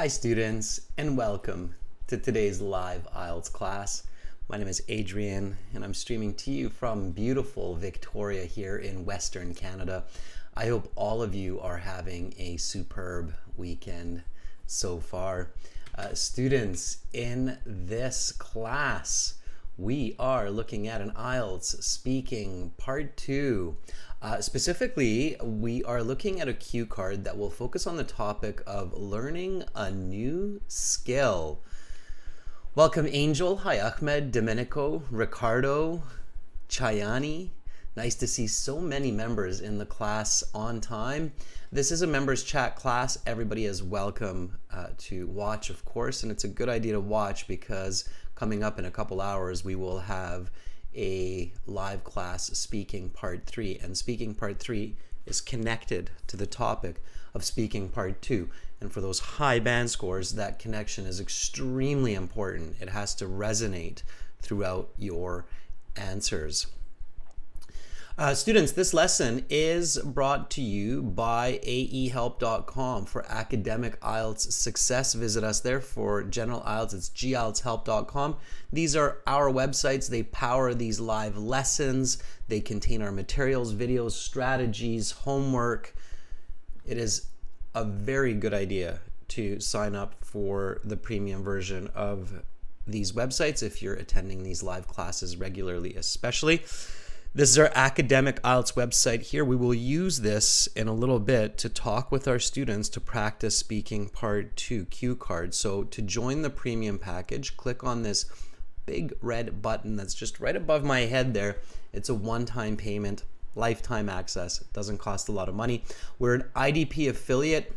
Hi students, and welcome to today's live IELTS class. My name is Adrian and I'm streaming to you from beautiful Victoria here in Western Canada. I hope all of you are having a superb weekend so far. Students, in this class we are looking at an IELTS speaking part 2. Specifically, we are looking at a cue card that will focus on the topic of learning a new skill. Welcome Angel, hi Ahmed, Domenico, Ricardo, Chayani. Nice to see so many members in the class on time. This is a members chat class. Everybody is welcome to watch, of course, and it's a good idea to watch because coming up in a couple hours we will have a live class speaking part 3, and speaking part 3 is connected to the topic of speaking part 2, and for those high band scores that connection is extremely important. It has to resonate throughout your answers. Students, this lesson is brought to you by aehelp.com. For academic IELTS success, visit us there. For general IELTS, it's gieltshelp.com. These are our websites. They power these live lessons. They contain our materials, videos, strategies, homework. It is a very good idea to sign up for the premium version of these websites if you're attending these live classes regularly, especially. This is our academic IELTS website here. We will use this in a little bit to talk with our students to practice speaking part 2 cue card. So to join the premium package, click on this big red button that's just right above my head there. It's a one-time payment, lifetime access. It doesn't cost a lot of money. We're an IDP affiliate.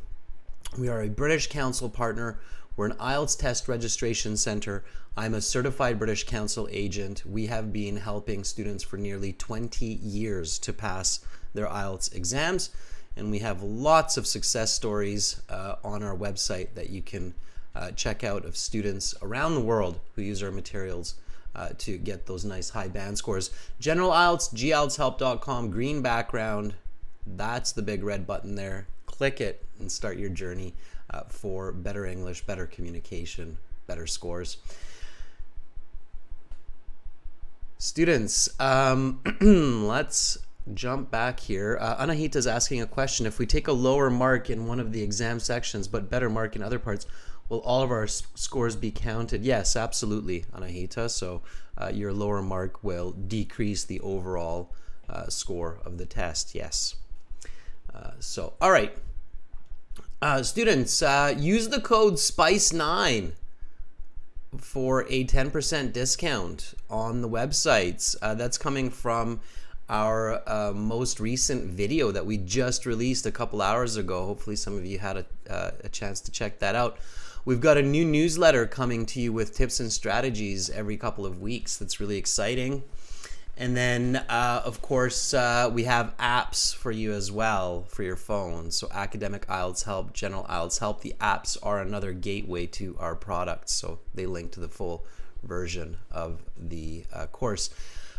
We are a British Council partner. We're an IELTS test registration center. I'm a certified British Council agent. We have been helping students for nearly 20 years to pass their IELTS exams, and we have lots of success stories on our website that you can check out of students around the world who use our materials to get those nice high band scores. General IELTS, gieltshelp.com, green background. That's the big red button there. Click it and start your journey for better English, better communication, better scores. Students, let's jump back here. Anahita is asking a question. If we take a lower mark in one of the exam sections but better mark in other parts, will all of our scores be counted? Yes, absolutely, Anahita. So your lower mark will decrease the overall score of the test, yes. All right. Students, use the code SPICE9 for a 10% discount on the websites. That's coming from our most recent video that we just released a couple hours ago. Hopefully some of you had a chance to check that out. We've got a new newsletter coming to you with tips and strategies every couple of weeks. That's really exciting. And then, of course, we have apps for you as well for your phone. So Academic IELTS Help, General IELTS Help. The apps are another gateway to our products. So they link to the full version of the course.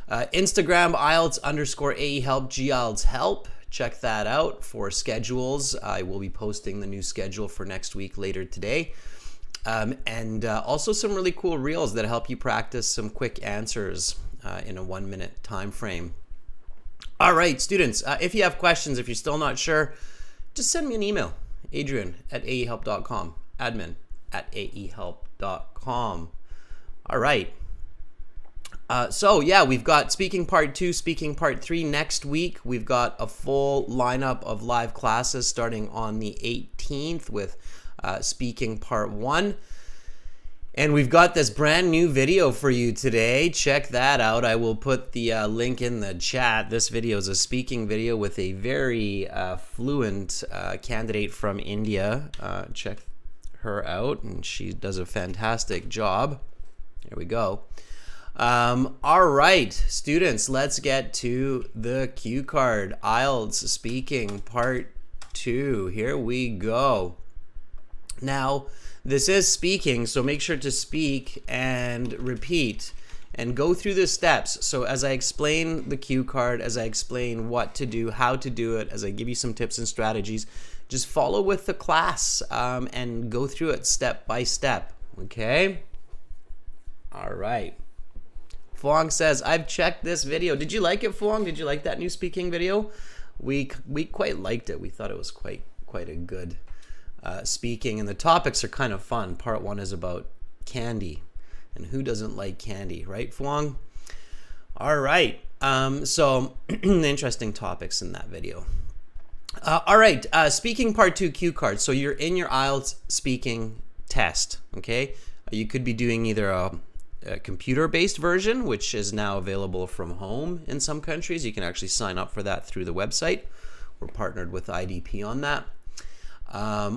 Instagram, IELTS_AEHelp, GIELTS Help. Check that out for schedules. I will be posting the new schedule for next week later today. And also some really cool reels that help you practice some quick answers in a 1-minute time frame. All right, students, if you have questions, if you're still not sure, just send me an email, adrian@aehelp.com, admin@aehelp.com. All right. So yeah, we've got speaking part 2, speaking part 3 next week. We've got a full lineup of live classes starting on the 18th with speaking part 1. And we've got this brand new video for you today. Check that out. I will put the link in the chat. This video is a speaking video with a very fluent candidate from India. Check her out, and she does a fantastic job. There we go. All right, students, let's get to the cue card. IELTS speaking part 2. Here we go. Now, this is speaking, so make sure to speak and repeat and go through the steps. So as I explain the cue card, as I explain what to do, how to do it, as I give you some tips and strategies, just follow with the class and go through it step by step. Okay? All right. Phuong says, I've checked this video. Did you like it, Phuong? Did you like that new speaking video? We quite liked it. We thought it was quite a good speaking, and the topics are kind of fun. Part 1 is about candy, and who doesn't like candy, right, Phuong? All right. So interesting topics in that video. All right. Speaking part 2 cue cards. So you're in your IELTS speaking test. Okay. You could be doing either a computer-based version, which is now available from home in some countries. You can actually sign up for that through the website. We're partnered with IDP on that.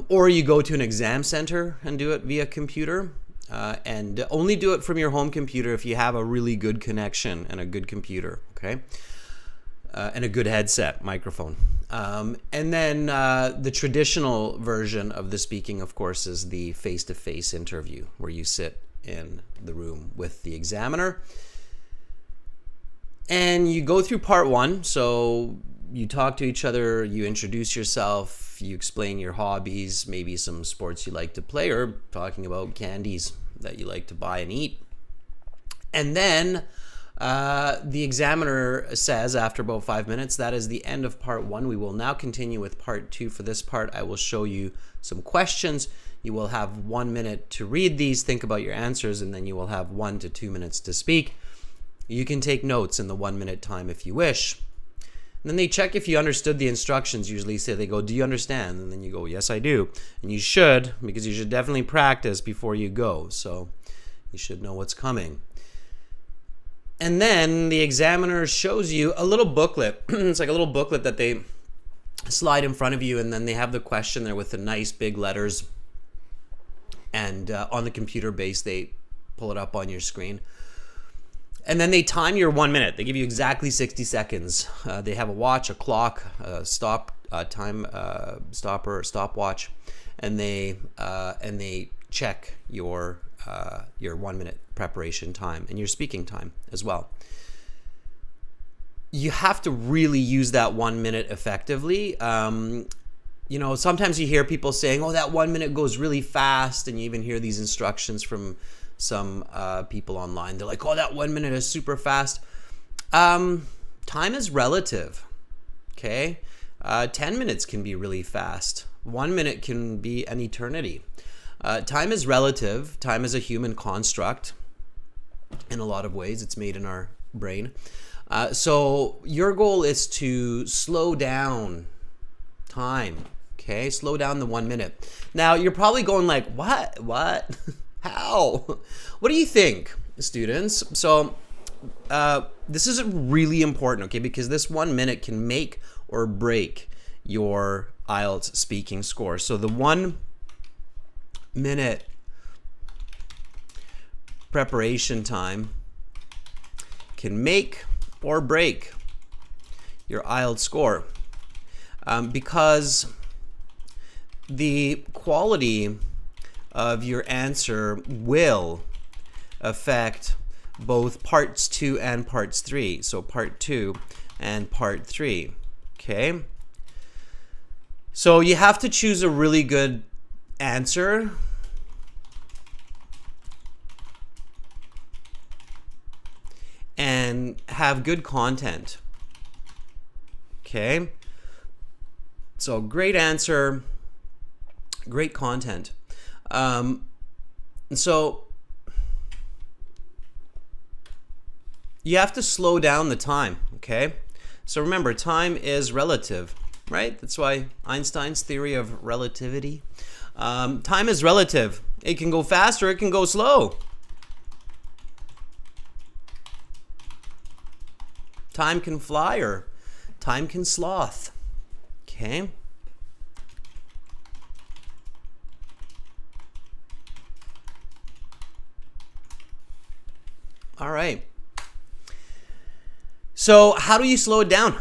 Or you go to an exam center and do it via computer. And only do it from your home computer if you have a really good connection and a good computer, okay? And a good headset, microphone. And then the traditional version of the speaking, of course, is the face-to-face interview where you sit in the room with the examiner. And you go through part 1. So you talk to each other, you introduce yourself, you explain your hobbies, maybe some sports you like to play, or talking about candies that you like to buy and eat. And then the examiner says after about 5 minutes, that is the end of part 1. We will now continue with part 2. For this part, I will show you some questions. You will have 1 minute to read these, think about your answers, and then you will have 1 to 2 minutes to speak. You can take notes in the 1 minute time if you wish. And then they check if you understood the instructions. Usually say, they go, do you understand? And then you go, yes, I do. And you should, because you should definitely practice before you go. So you should know what's coming. And then the examiner shows you a little booklet. It's like a little booklet that they slide in front of you, and then they have the question there with the nice big letters. And on the computer base, they pull it up on your screen. And then they time your 1 minute. They give you exactly 60 seconds. They have a watch, a clock, a stopwatch, and they check your 1 minute preparation time and your speaking time as well. You have to really use that 1 minute effectively. You know, sometimes you hear people saying, "Oh, that 1 minute goes really fast," and you even hear these instructions from some people online. They're like, "Oh, that 1 minute is super fast." Time is relative. Okay, 10 minutes can be really fast. 1 minute can be an eternity. Time is relative. Time is a human construct. In a lot of ways, it's made in our brain. So your goal is to slow down time. Okay, slow down the 1 minute. Now you're probably going like, what? How? What do you think, students? So this is really important, okay, because this 1 minute can make or break your IELTS speaking score. So the 1 minute preparation time can make or break your IELTS score because the quality of your answer will affect both parts 2 and parts 3. So part 2 and part 3. Okay? So you have to choose a really good answer. And have good content. Okay? So great answer, great content. And so you have to slow down the time, okay? So remember, time is relative, right? That's why Einstein's theory of relativity. Time is relative. It can go fast or it can go slow. Time can fly or time can sloth. Okay? All right. So how do you slow it down?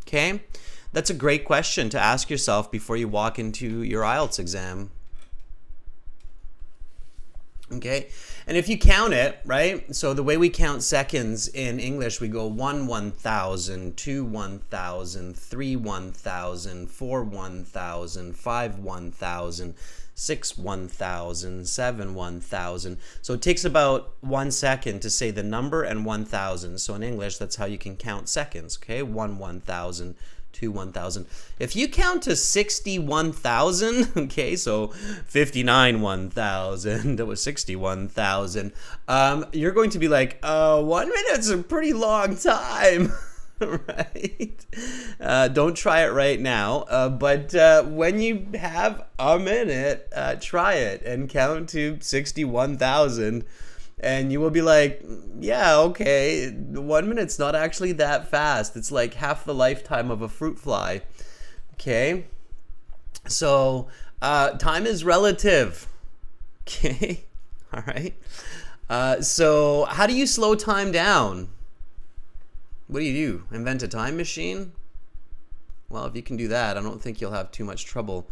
Okay? That's a great question to ask yourself before you walk into your IELTS exam. Okay? And if you count it, right? So the way we count seconds in English, we go 1 1,000, 2 1,000, 3 1,000, 4 1,000, 5 1,000, 6 1,000, 7 1,000. So it takes about 1 second to say the number and 1,000. So in English, that's how you can count seconds, okay? 1 1,000, 2 1,000. If you count to 61,000, okay, so 59 1,000, that was 61,000, you're going to be like, 1 minute's a pretty long time. Right? Don't try it right now, but when you have a minute, try it and count to 61,000, and you will be like, yeah, okay, 1 minute's not actually that fast. It's like half the lifetime of a fruit fly. Okay, so time is relative. Okay, all right. So how do you slow time down? What do? Invent a time machine? Well, if you can do that, I don't think you'll have too much trouble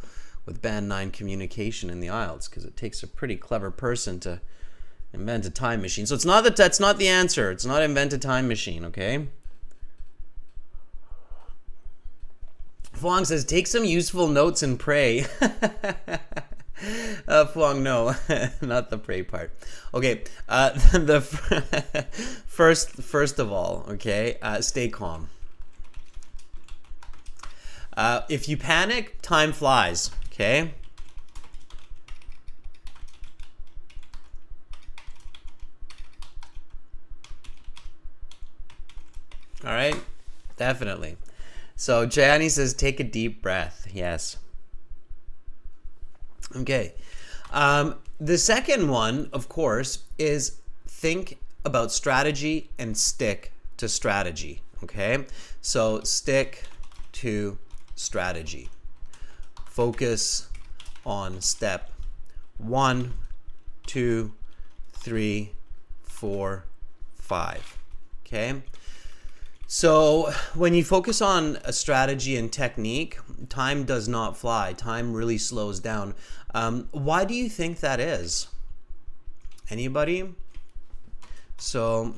with Band 9 communication in the IELTS, because it takes a pretty clever person to invent a time machine. So it's not that that's not the answer. It's not invent a time machine, okay? Phuong says, take some useful notes and pray. Phuong, no, not the pray part. Okay, the first of all, okay, stay calm. If you panic, time flies, okay? All right, definitely. So Chayani says, take a deep breath. Yes. Okay. The second one, of course, is think about strategy and stick to strategy. Okay. So stick to strategy. Focus on step 1, 2, 3, 4, 5. Okay. So when you focus on a strategy and technique, time does not fly. Time really slows down. Why do you think that is? Anybody? So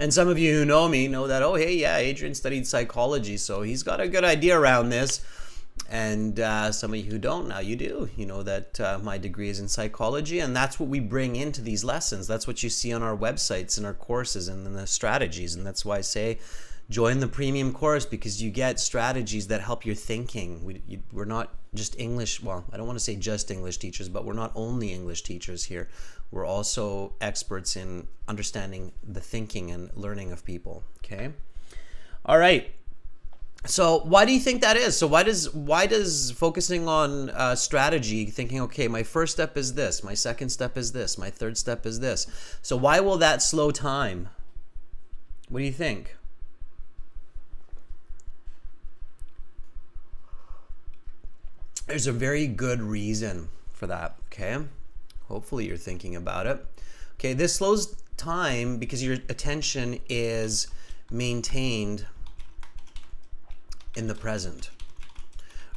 and some of you who know me know that, oh, hey, yeah, Adrian studied psychology, so he's got a good idea around this. And some of you who don't, now you do. You know that my degree is in psychology, and that's what we bring into these lessons. That's what you see on our websites and our courses and the strategies. And that's why I say join the premium course, because you get strategies that help your thinking. We're not just English, well, I don't want to say just English teachers, but we're not only English teachers here. We're also experts in understanding the thinking and learning of people, okay? All right. So why do you think that is? So why does focusing on strategy, thinking, okay, my first step is this, my second step is this, my third step is this. So why will that slow time? What do you think? There's a very good reason for that, okay? Hopefully you're thinking about it. Okay, this slows time because your attention is maintained in the present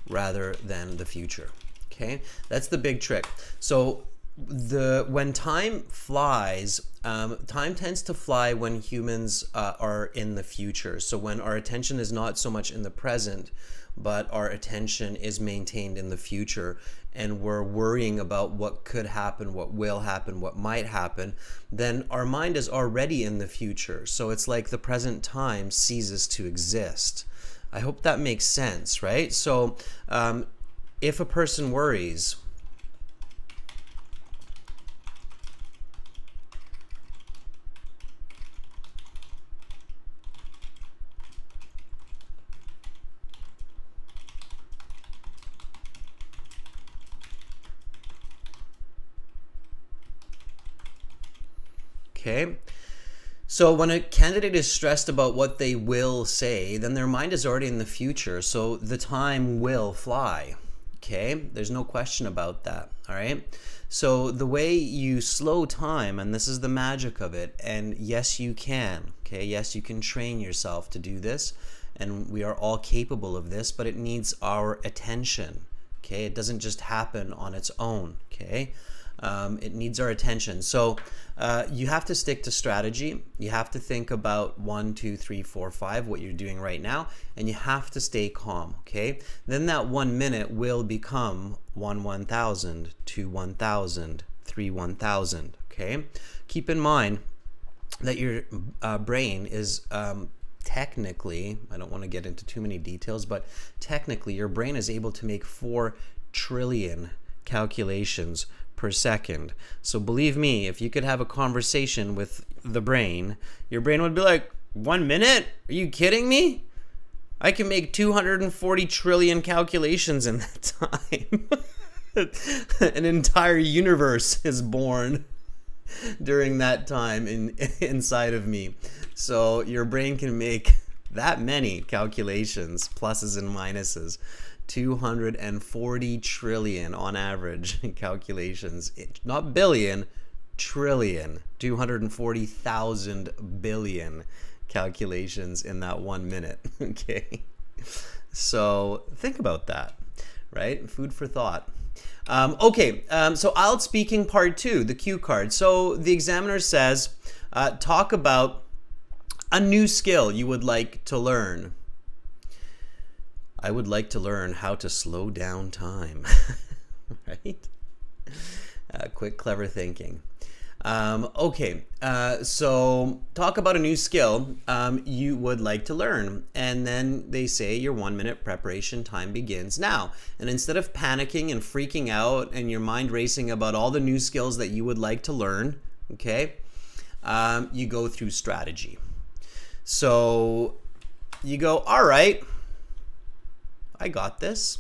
rather than the future. Okay, that's the big trick. So when time flies, time tends to fly when humans are in the future. So when our attention is not so much in the present, but our attention is maintained in the future, and we're worrying about what could happen, what will happen, what might happen, then our mind is already in the future. So it's like the present time ceases to exist. I hope that makes sense, right? So if a person worries, okay? So when a candidate is stressed about what they will say, then their mind is already in the future. So the time will fly, okay? There's no question about that, all right? So the way you slow time, and this is the magic of it, and yes, you can, okay? Yes, you can train yourself to do this, and we are all capable of this, but it needs our attention. Okay, it doesn't just happen on its own. Okay, it needs our attention. So you have to stick to strategy. You have to think about 1, 2, 3, 4, 5, what you're doing right now, and you have to stay calm. Okay, then that 1 minute will become 1,000, 2, 1,000, 3, 1,000. Okay, keep in mind that your brain is technically, I don't want to get into too many details, but technically your brain is able to make 4 trillion calculations per second. So believe me, if you could have a conversation with the brain, your brain would be like, 1 minute? Are you kidding me? I can make 240 trillion calculations in that time. An entire universe is born during that time inside of me. So your brain can make that many calculations, pluses and minuses, 240 trillion on average calculations, not billion, trillion, 240,000 billion calculations in that 1 minute. Okay, so think about that, right? Food for thought. So IELTS speaking part 2, the cue card. So the examiner says, talk about a new skill you would like to learn. I would like to learn how to slow down time. Right? Quick, clever thinking. So talk about a new skill you would like to learn, and then they say your 1 minute preparation time begins now. And instead of panicking and freaking out and your mind racing about all the new skills that you would like to learn, okay, you go through strategy. So you go, all right, I got this.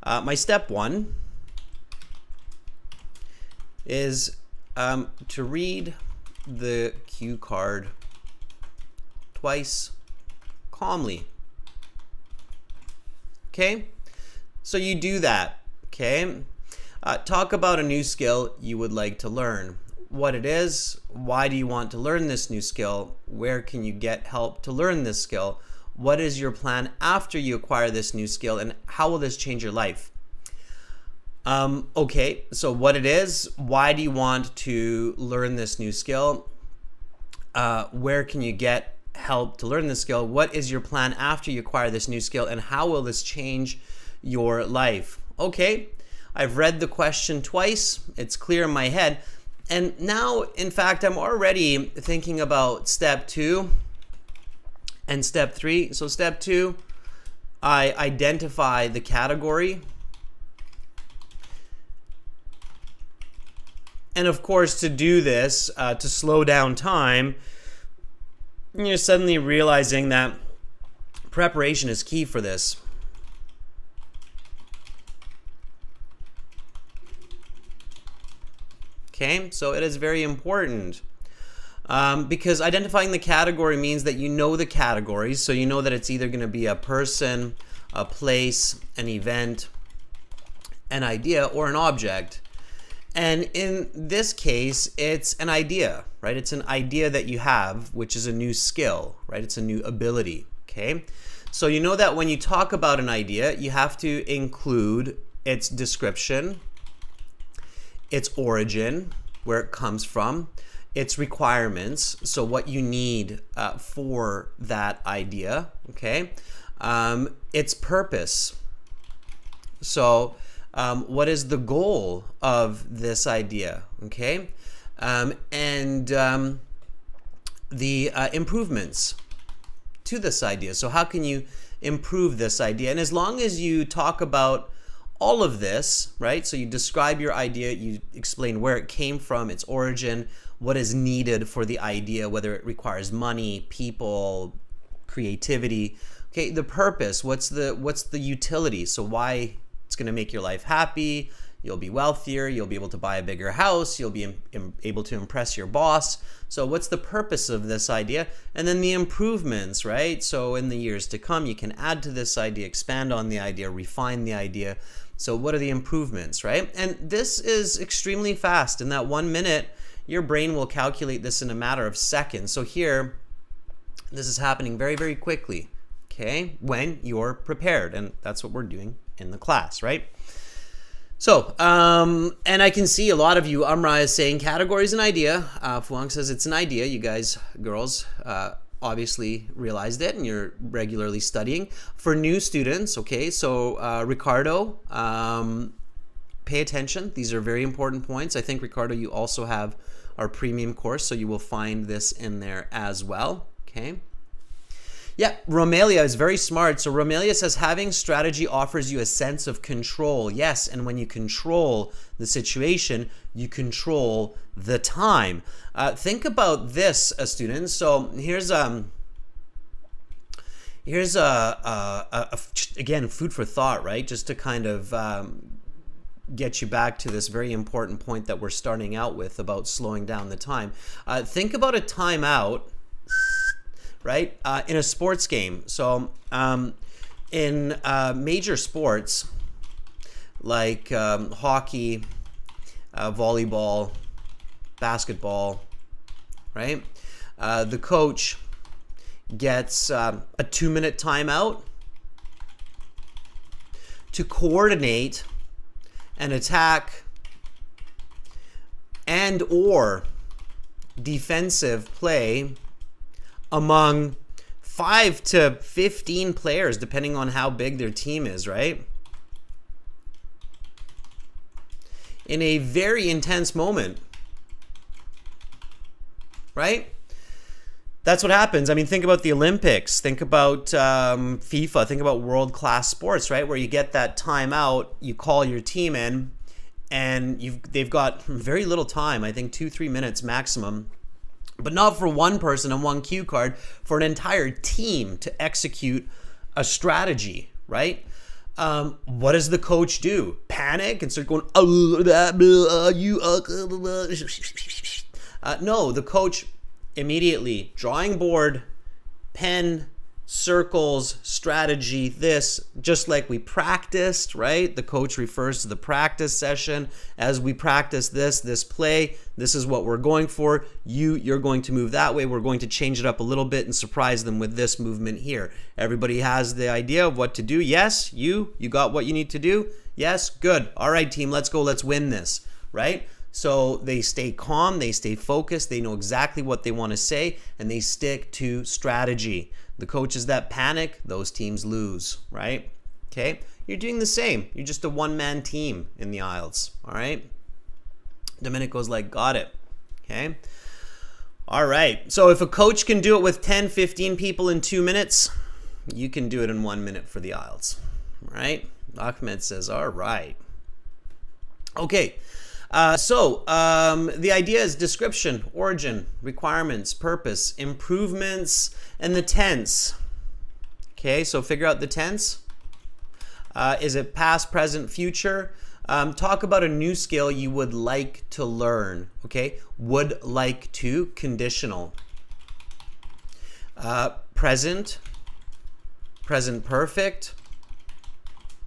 My step 1 is to read the cue card twice calmly. Okay, so you do that. Okay, talk about a new skill you would like to learn. What it is, why do you want to learn this new skill, where can you get help to learn this skill, what is your plan after you acquire this new skill, and how will this change your life? Okay, so what it is, why do you want to learn this new skill, where can you get help to learn this skill, what is your plan after you acquire this new skill, and how will this change your life? Okay, I've read the question twice, it's clear in my head, and now, in fact, I'm already thinking about step 2 and step 3. So step 2, I identify the category. And of course, to do this, to slow down time, you're suddenly realizing that preparation is key for this. Okay, so it is very important because identifying the category means that you know the categories, so you know that it's either going to be a person, a place, an event, an idea, or an object. And in this case, it's an idea, right? It's an idea that you have, which is a new skill, right? It's a new ability, okay? So you know that when you talk about an idea, you have to include its description, its origin, where it comes from, its requirements, so what you need for that idea, okay? Its purpose. So what is the goal of this idea, okay? The improvements to this idea. So how can you improve this idea? And as long as you talk about all of this, right? So you describe your idea, you explain where it came from, its origin, what is needed for the idea, whether it requires money, people, creativity. Okay, the purpose, what's the utility? So why it's going to make your life happy, you'll be wealthier, you'll be able to buy a bigger house, you'll be able to impress your boss. So what's the purpose of this idea? And then the improvements, right? So in the years to come, you can add to this idea, expand on the idea, refine the idea. So what are the improvements, right? And this is extremely fast. In that 1 minute, your brain will calculate this in a matter of seconds. So here, this is happening very, very quickly, okay, when you're prepared. And that's what we're doing in the class, right? So, and I can see a lot of you, Amra is saying category is an idea. Phuong says it's an idea. You guys, girls, obviously realized it and you're regularly studying. For new students, okay, so Ricardo, pay attention. These are very important points. I think, Ricardo, you also have our premium course, so you will find this in there as well, okay? Yeah, Romelia is very smart. So Romelia says having strategy offers you a sense of control. Yes, and when you control the situation, you control the time. Think about this, students. So here's again, food for thought, right? Just to kind of get you back to this very important point that we're starting out with about slowing down the time. Think about a timeout, right, in a sports game. So in major sports like hockey, volleyball, basketball, right, the coach gets a 2-minute timeout to coordinate an attack and or defensive play among 5 to 15 players, depending on how big their team is, right? In a very intense moment, right? That's what happens. I mean, think about the Olympics, think about FIFA, think about world-class sports, right? Where you get that timeout, you call your team in, and they've got very little time, I think 2-3 minutes maximum, but not for one person and one cue card, for an entire team to execute a strategy, right? What does the coach do? Panic and start going, no, the coach immediately, drawing board, pen, circles, strategy, this, just like we practiced, right? The coach refers to the practice session as we practice this play. This is what we're going for. You're going to move that way. We're going to change it up a little bit and surprise them with this movement here. Everybody has the idea of what to do. Yes, you got what you need to do. Yes, good. All right, team, let's go. Let's win this, right? So they stay calm, they stay focused, they know exactly what they want to say, and they stick to strategy. The coaches that panic, those teams lose, right? Okay, you're doing the same. You're just a one-man team in the IELTS, all right? Domenico's like, got it, okay? All right, so if a coach can do it with 10, 15 people in 2 minutes, you can do it in 1 minute for the IELTS, right? Ahmed says, all right. Okay. The idea is description, origin, requirements, purpose, improvements, and the tense. Okay, so figure out the tense. Is it past, present, future? Talk about a new skill you would like to learn. Okay, would like to, conditional. Present, present perfect.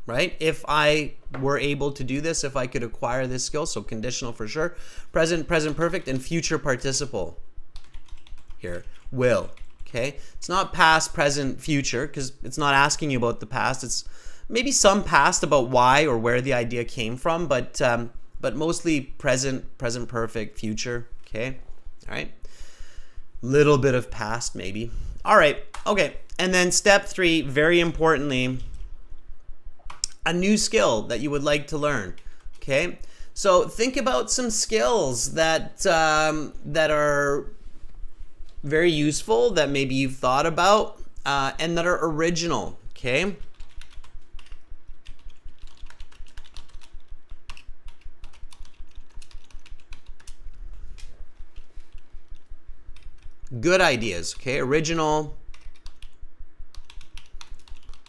Right? If I were able to do this, if I could acquire this skill, so conditional for sure. Present, present perfect, and future participle. Here, will. Okay? It's not past, present, future, because it's not asking you about the past. It's maybe some past about why or where the idea came from, but mostly present, present perfect, future. Okay? All right? Little bit of past, maybe. All right. Okay. And then step 3, very importantly, a new skill that you would like to learn. Okay, so think about some skills that are very useful, that maybe you've thought about, and that are original. Okay, good ideas. Okay, original,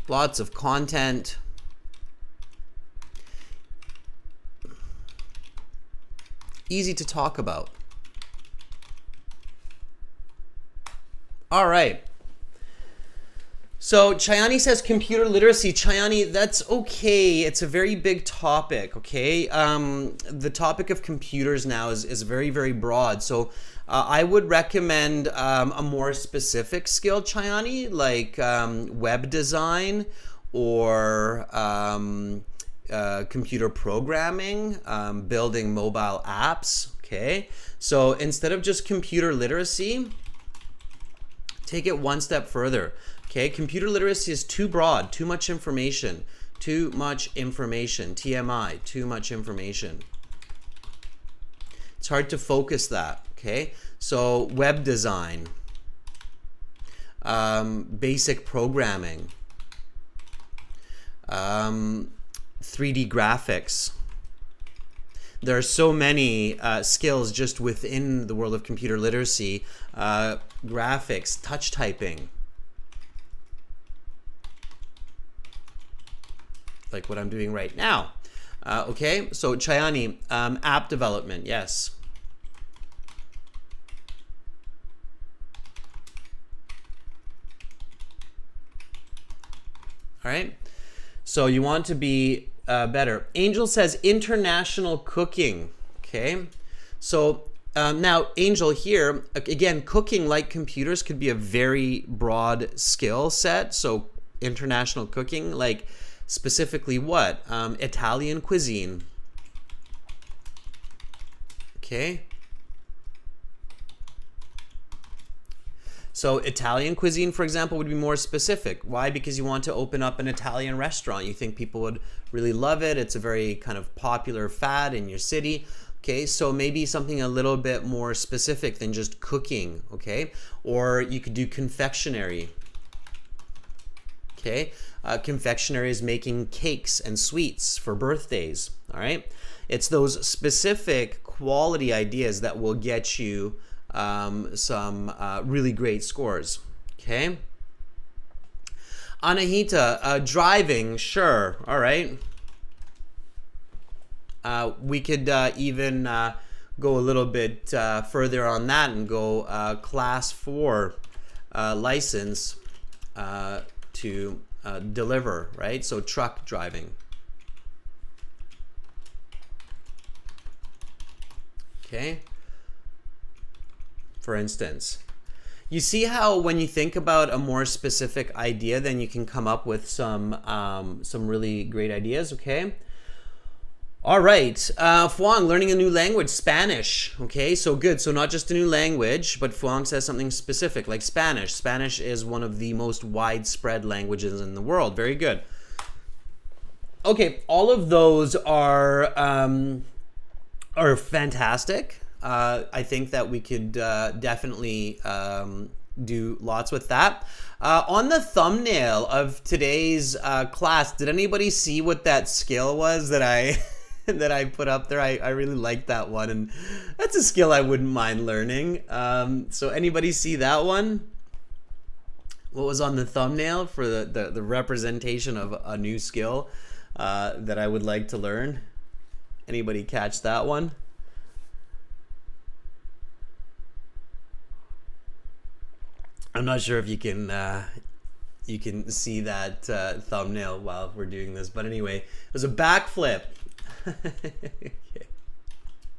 lots of content. Easy to talk about. All right. So Chayani says computer literacy. Chayani, that's okay. It's a very big topic, okay? The topic of computers now is very, very broad. So I would recommend a more specific skill, Chayani, like web design or computer programming, building mobile apps, okay? So instead of just computer literacy, take it one step further. Okay, computer literacy is too broad, too much information, TMI, too much information. It's hard to focus that, okay? So web design, basic programming, 3D graphics. There are so many skills just within the world of computer literacy, graphics, touch typing, like what I'm doing right now. Okay, so Chayani, app development, yes. All right, so you want to be better. Angel says international cooking, okay? So now Angel here, again, cooking like computers could be a very broad skill set. So international cooking, like specifically what? Italian cuisine. Okay. So Italian cuisine, for example, would be more specific. Why? Because you want to open up an Italian restaurant. You think people would really love it. It's a very kind of popular fad in your city. Okay, so maybe something a little bit more specific than just cooking, okay? Or you could do confectionery. Okay, confectionery is making cakes and sweets for birthdays, all right? It's those specific quality ideas that will get you some really great scores, okay? Anahita, driving, sure, all right. We could even go a little bit further on that and go class 4 license to deliver, right? So truck driving. Okay. For instance, you see how when you think about a more specific idea, then you can come up with some really great ideas, okay? All right, Phuong, learning a new language, Spanish. Okay, so good. So not just a new language, but Phuong says something specific, like Spanish. Spanish is one of the most widespread languages in the world. Very good. Okay, all of those are fantastic. I think that we could definitely do lots with that. On the thumbnail of today's class, did anybody see what that skill was that I that I put up there? I really liked that one, and that's a skill I wouldn't mind learning. So anybody see that one? What was on the thumbnail for the representation of a new skill that I would like to learn? Anybody catch that one? I'm not sure if you can see that thumbnail while we're doing this, but anyway, it was a backflip. Okay.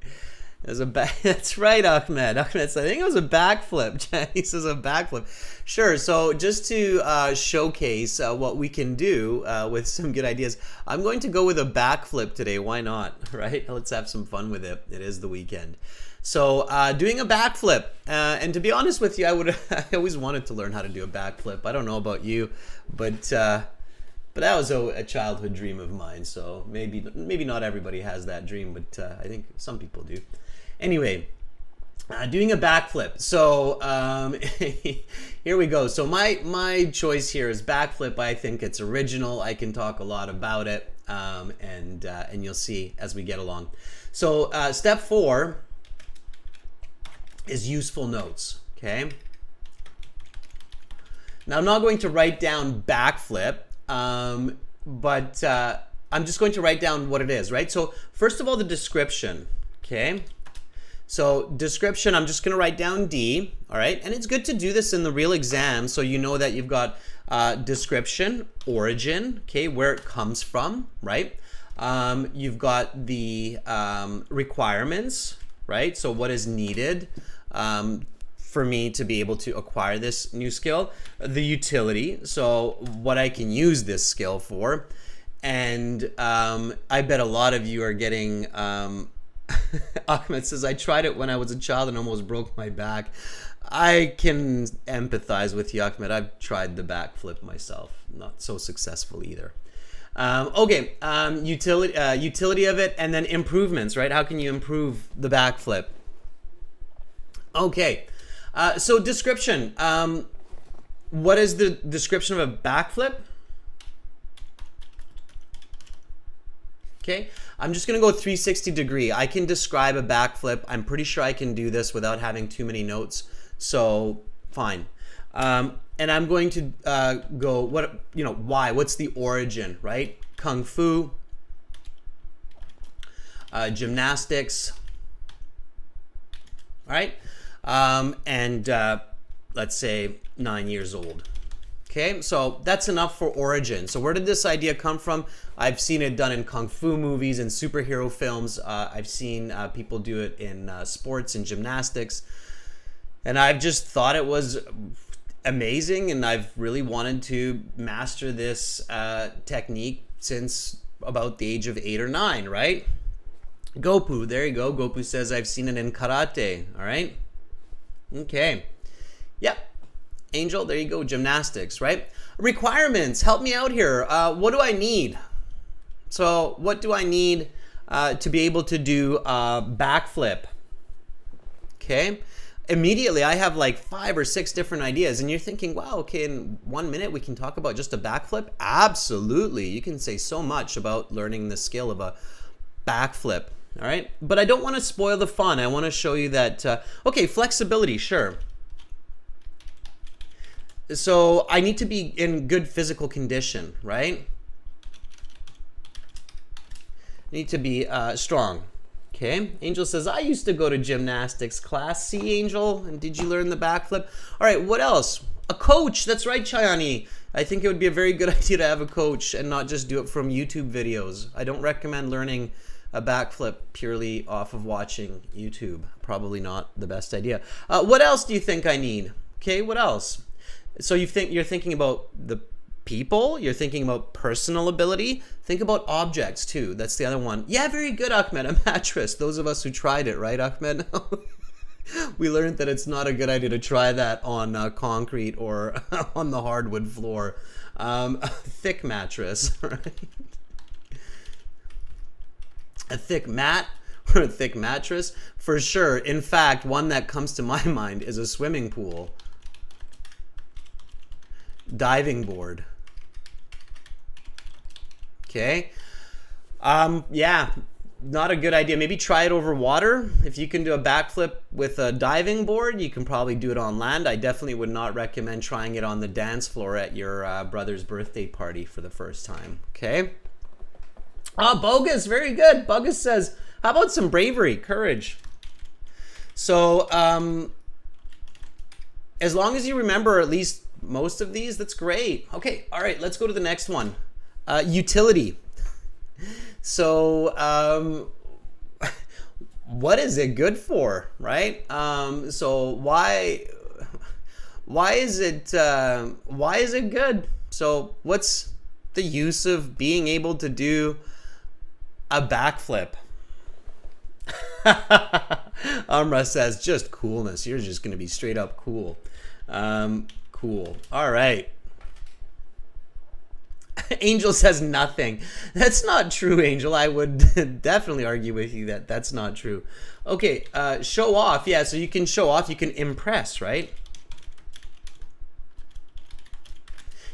It was that's right, Ahmed. Ahmed said, I think it was a backflip. Chayani says a backflip. Sure. So just to showcase what we can do with some good ideas, I'm going to go with a backflip today. Why not? Right? Let's have some fun with it. It is the weekend. So doing a backflip, and to be honest with you, I always wanted to learn how to do a backflip. I don't know about you, but that was a childhood dream of mine. So maybe not everybody has that dream, but I think some people do. Anyway, doing a backflip. So here we go. So my choice here is backflip. I think it's original. I can talk a lot about it, and you'll see as we get along. So step 4 is useful notes, okay? Now I'm not going to write down backflip, but I'm just going to write down what it is, right? So first of all, the description, okay? So description, I'm just going to write down D, all right? And it's good to do this in the real exam so you know that you've got description, origin, okay, where it comes from, right? You've got the requirements, right? So what is needed for me to be able to acquire this new skill? The utility, so what I can use this skill for. And I bet a lot of you are getting, Ahmed says, I tried it when I was a child and almost broke my back. I can empathize with you, Ahmed. I've tried the backflip myself. Not so successful either. Okay, utility of it, and then improvements, right? How can you improve the backflip? Okay, so description. What is the description of a backflip? Okay, I'm just gonna go 360 degree. I can describe a backflip. I'm pretty sure I can do this without having too many notes, so fine. And I'm going to go, why? What's the origin, right? Kung Fu, gymnastics, right? And let's say 9 years old. Okay, so that's enough for origin. So where did this idea come from? I've seen it done in Kung Fu movies and superhero films. I've seen people do it in sports and gymnastics. And I've just thought it was amazing, and I've really wanted to master this technique since about the age of 8 or 9, right? Gopu, there you go. Gopu says, I've seen it in karate, all right? Okay, yep. Angel, there you go, gymnastics, right? Requirements, help me out here. What do I need? So what do I need to be able to do a backflip? Okay. Immediately I have like 5 or 6 different ideas, and you're thinking, wow, okay, in 1 minute we can talk about just a backflip? Absolutely. You can say so much about learning the skill of a backflip, all right? But I don't want to spoil the fun. I want to show you that, okay, flexibility, sure. So I need to be in good physical condition, right? Need to be strong. Okay, Angel says, I used to go to gymnastics class. See, Angel? And did you learn the backflip? All right, what else? A coach. That's right, Chayani. I think it would be a very good idea to have a coach and not just do it from YouTube videos. I don't recommend learning a backflip purely off of watching YouTube. Probably not the best idea. What else do you think I need? Okay, what else? So you're thinking about the people, you're thinking about personal ability. Think about objects too. That's the other one. Yeah, very good, Ahmed. A mattress. Those of us who tried it, right, Ahmed? We learned that it's not a good idea to try that on concrete or on the hardwood floor. A thick mattress, right? A thick mat or a thick mattress, for sure. In fact, one that comes to my mind is a swimming pool. Diving board. Okay. Yeah, not a good idea. Maybe try it over water. If you can do a backflip with a diving board, you can probably do it on land. I definitely would not recommend trying it on the dance floor at your brother's birthday party for the first time. Okay. Bogus, very good. Bogus says, how about some bravery, courage? So, as long as you remember at least most of these, that's great. Okay, all right, let's go to the next one. Utility. So what is it good for, right? So why is it good? So what's the use of being able to do a backflip? Amra says, just coolness. You're just gonna be straight up cool. Cool. All right. Angel says nothing. That's not true, Angel. I would definitely argue with you that that's not true. Okay, show off. Yeah, so you can show off. You can impress, right?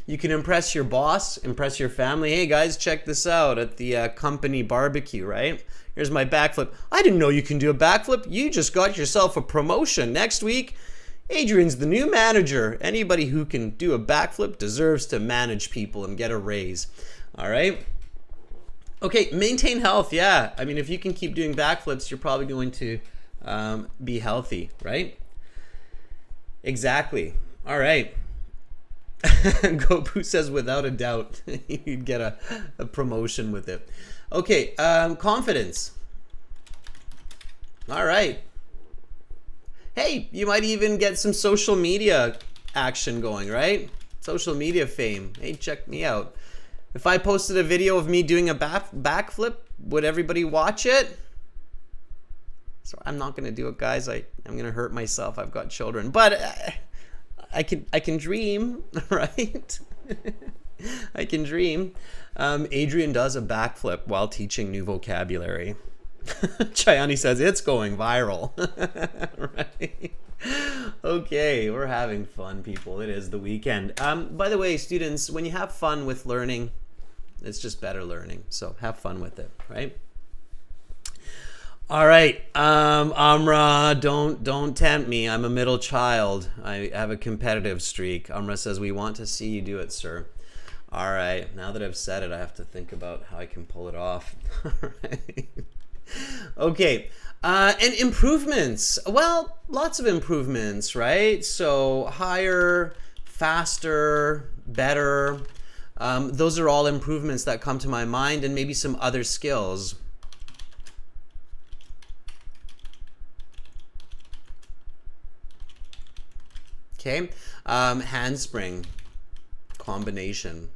You can impress your boss, impress your family. Hey, guys, check this out at the company barbecue, right? Here's my backflip. I didn't know you can do a backflip. You just got yourself a promotion. Next week, Adrian's the new manager. Anybody who can do a backflip deserves to manage people and get a raise. All right. Okay, maintain health. Yeah, I mean, if you can keep doing backflips, you're probably going to be healthy, right? Exactly. All right. Gopu says, without a doubt, you'd get a promotion with it. Okay, confidence. All right. Hey, you might even get some social media action going, right? Social media fame. Hey, check me out. If I posted a video of me doing a backflip, would everybody watch it? So I'm not going to do it, guys. I'm going to hurt myself. I've got children. But I can dream, right? I can dream. Adrian does a backflip while teaching new vocabulary. Chayani says it's going viral. Right? Okay, we're having fun, people. It is the weekend. By the way, students, when you have fun with learning, it's just better learning. So have fun with it, right? All right, Amra, don't tempt me. I'm a middle child. I have a competitive streak. Amra says, we want to see you do it, sir. All right, now that I've said it, I have to think about how I can pull it off. All right. Okay, and improvements. Well, lots of improvements, right? So higher, faster, better. Those are all improvements that come to my mind, and maybe some other skills. Okay, handspring combination.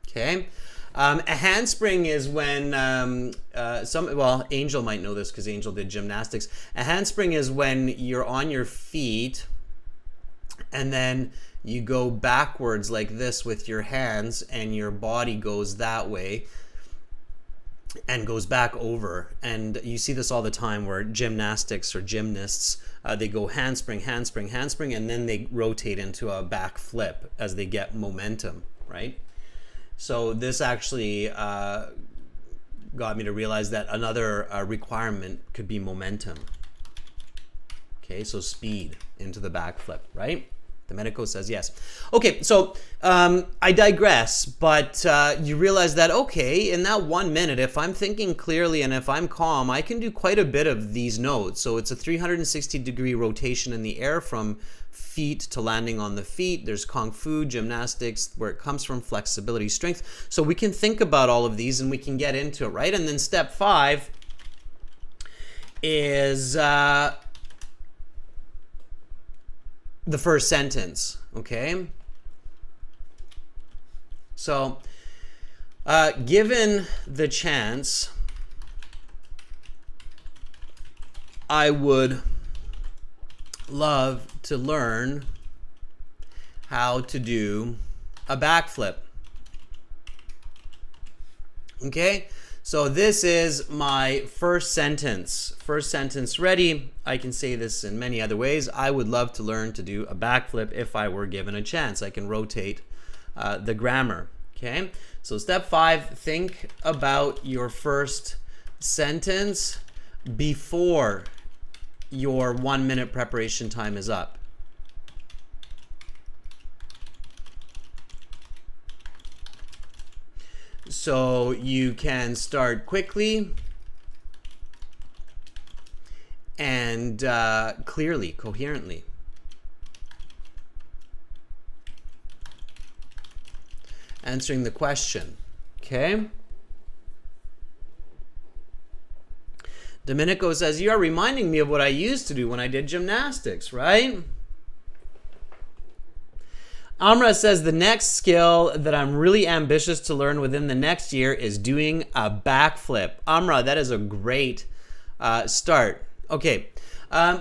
Okay, a handspring is when well, Angel might know this because Angel did gymnastics. A handspring is when you're on your feet and then you go backwards like this with your hands, and your body goes that way and goes back over. And you see this all the time where gymnastics or gymnasts, they go handspring, handspring, handspring, and then they rotate into a back flip as they get momentum, right? So this actually got me to realize that another requirement could be momentum. Okay, so speed into the back flip, right? Domenico says yes. Okay, so I digress, but you realize that, okay, in that 1 minute, if I'm thinking clearly and if I'm calm, I can do quite a bit of these notes. So it's a 360-degree rotation in the air from feet to landing on the feet. There's Kung Fu, gymnastics, where it comes from, flexibility, strength. So we can think about all of these and we can get into it, right? And then step 5 is the first sentence, okay? So, given the chance, I would love to learn how to do a backflip. Okay? So this is my first sentence. First sentence ready. I can say this in many other ways. I would love to learn to do a backflip if I were given a chance. I can rotate the grammar. Okay. So step 5, think about your first sentence before your 1 minute preparation time is up. So you can start quickly and clearly, coherently. Answering the question, okay? Domenico says, you are reminding me of what I used to do when I did gymnastics, right? Amra says, the next skill that I'm really ambitious to learn within the next year is doing a backflip. Amra, that is a great start. Okay,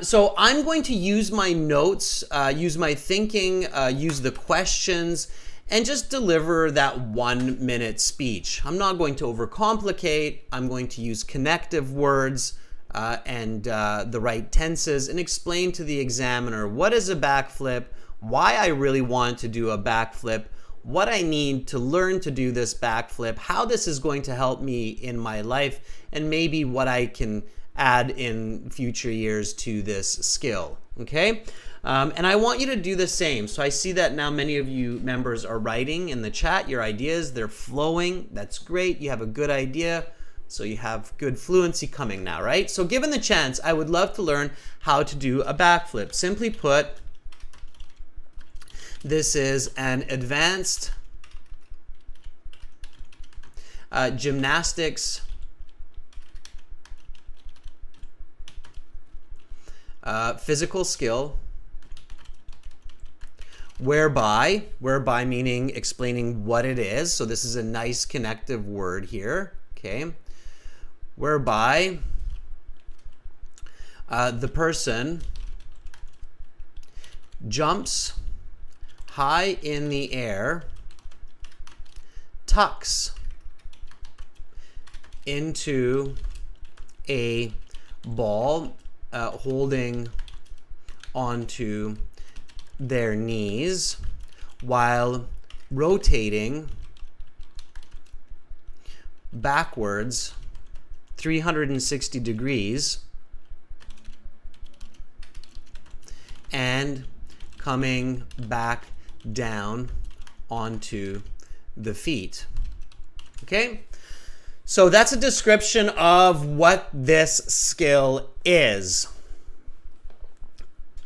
so I'm going to use my notes, use my thinking, use the questions, and just deliver that 1 minute speech. I'm not going to overcomplicate. I'm going to use connective words and the right tenses and explain to the examiner what is a backflip, why I really want to do a backflip, what I need to learn to do this backflip, how this is going to help me in my life, and maybe what I can add in future years to this skill, okay? And I want you to do the same. So I see that now many of you members are writing in the chat your ideas. They're flowing. That's great. You have a good idea. So you have good fluency coming now, right? So given the chance, I would love to learn how to do a backflip. Simply put, this is an advanced gymnastics physical skill whereby meaning explaining what it is. So this is a nice connective word here, okay? Whereby the person jumps high in the air, tucks into a ball, holding onto their knees while rotating backwards 360 degrees and coming back down onto the feet. Okay? So that's a description of what this skill is.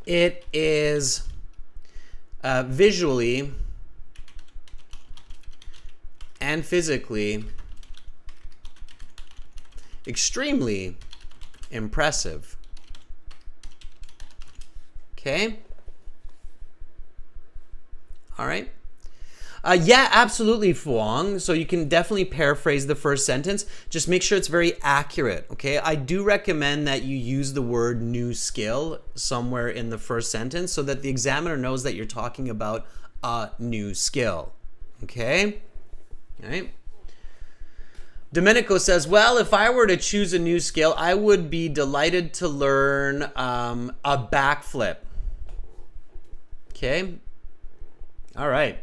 It is visually and physically extremely impressive. Okay? All right. Yeah, absolutely, Phuong. So you can definitely paraphrase the first sentence. Just make sure it's very accurate, okay? I do recommend that you use the word new skill somewhere in the first sentence so that the examiner knows that you're talking about a new skill, okay? All right. Domenico says, well, if I were to choose a new skill, I would be delighted to learn a backflip. Okay? All right.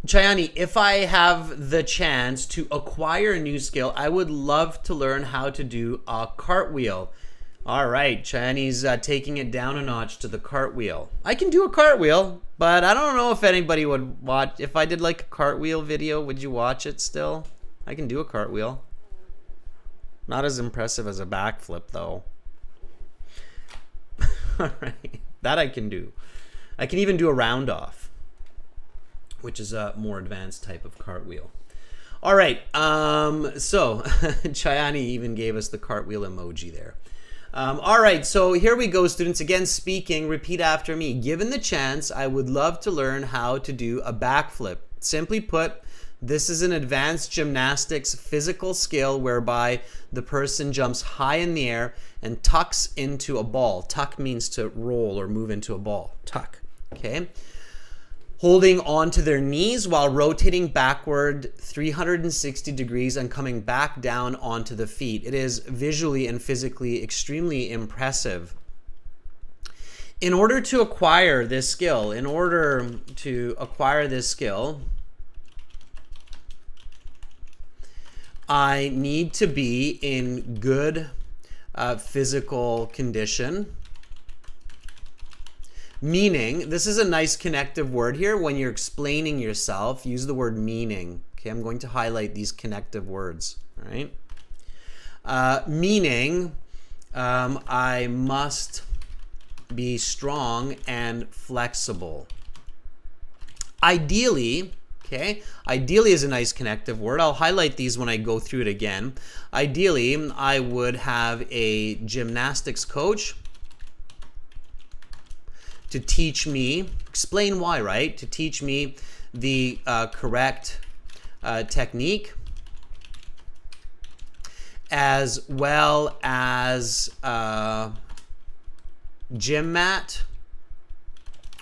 Chayani, if I have the chance to acquire a new skill, I would love to learn how to do a cartwheel. All right, Chayani's taking it down a notch to the cartwheel. I can do a cartwheel, but I don't know if anybody would watch. If I did like a cartwheel video, would you watch it still? I can do a cartwheel. Not as impressive as a backflip, though. All right, that I can do. I can even do a round off, which is a more advanced type of cartwheel. All right, so Chayani even gave us the cartwheel emoji there. All right, so here we go, students. Again, speaking, repeat after me. Given the chance, I would love to learn how to do a backflip. Simply put, this is an advanced gymnastics physical skill whereby the person jumps high in the air and tucks into a ball. Tuck means to roll or move into a ball. Tuck, okay? Holding onto their knees while rotating backward 360 degrees and coming back down onto the feet. It is visually and physically extremely impressive. In order to acquire this skill, I need to be in good physical condition. Meaning, this is a nice connective word here. When you're explaining yourself, use the word meaning. Okay, I'm going to highlight these connective words. All right. Meaning, I must be strong and flexible. Ideally, okay, ideally is a nice connective word. I'll highlight these when I go through it again. Ideally, I would have a gymnastics coach to teach me, explain why, right? To teach me the correct technique, as well as gym mat,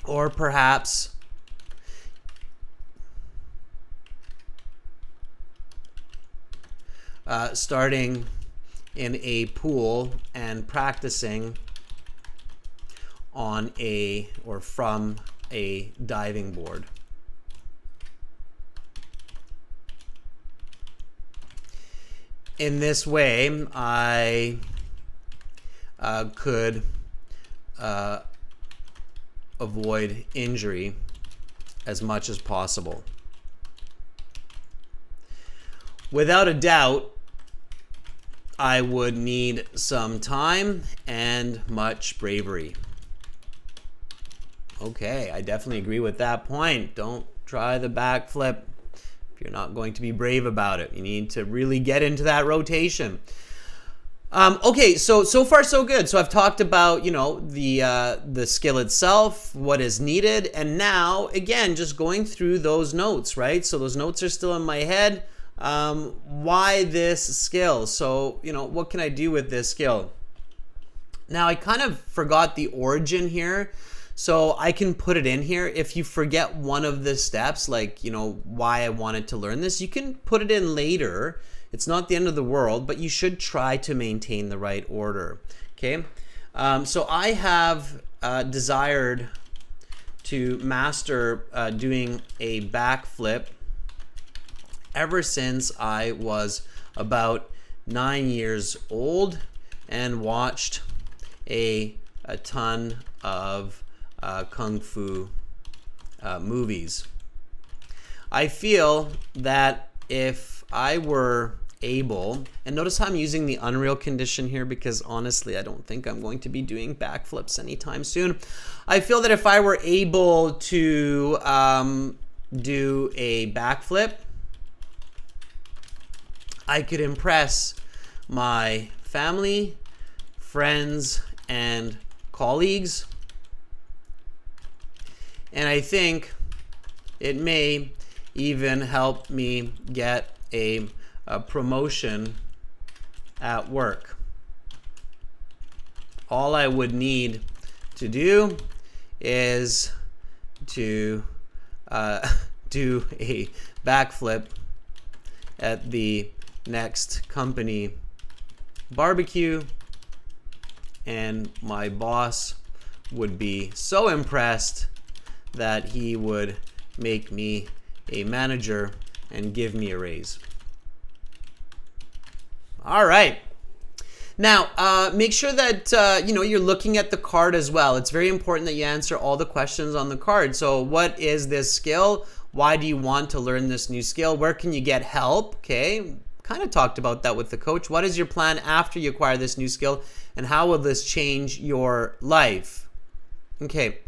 or perhaps starting in a pool and practicing on a or from a diving board. In this way, I could avoid injury as much as possible. without a doubt, I would need some time and much bravery. Okay, I definitely agree with that point. Don't try the backflip if you're not going to be brave about it. You need to really get into that rotation. Okay, so far so good. So I've talked about, the skill itself, what is needed, and now again just going through those notes, right? So those notes are still in my head. Why this skill? So, what can I do with this skill? Now I kind of forgot the origin here, so I can put it in here. If you forget one of the steps, like, why I wanted to learn this, you can put it in later. It's not the end of the world, but you should try to maintain the right order. Okay. So I have desired to master doing a backflip ever since I was about 9 years old and watched a ton of kung fu movies. I feel that if I were able, and notice how I'm using the unreal condition here because honestly I don't think I'm going to be doing backflips anytime soon. I feel that if I were able to do a backflip, I could impress my family, friends, and colleagues. And I think it may even help me get a promotion at work. All I would need to do is to do a backflip at the next company barbecue, and my boss would be so impressed that he would make me a manager and give me a raise. All right. Now, make sure that you're looking at the card as well. It's very important that you answer all the questions on the card. So what is this skill? Why do you want to learn this new skill? Where can you get help? Okay, kind of talked about that with the coach. What is your plan after you acquire this new skill? And how will this change your life? Okay.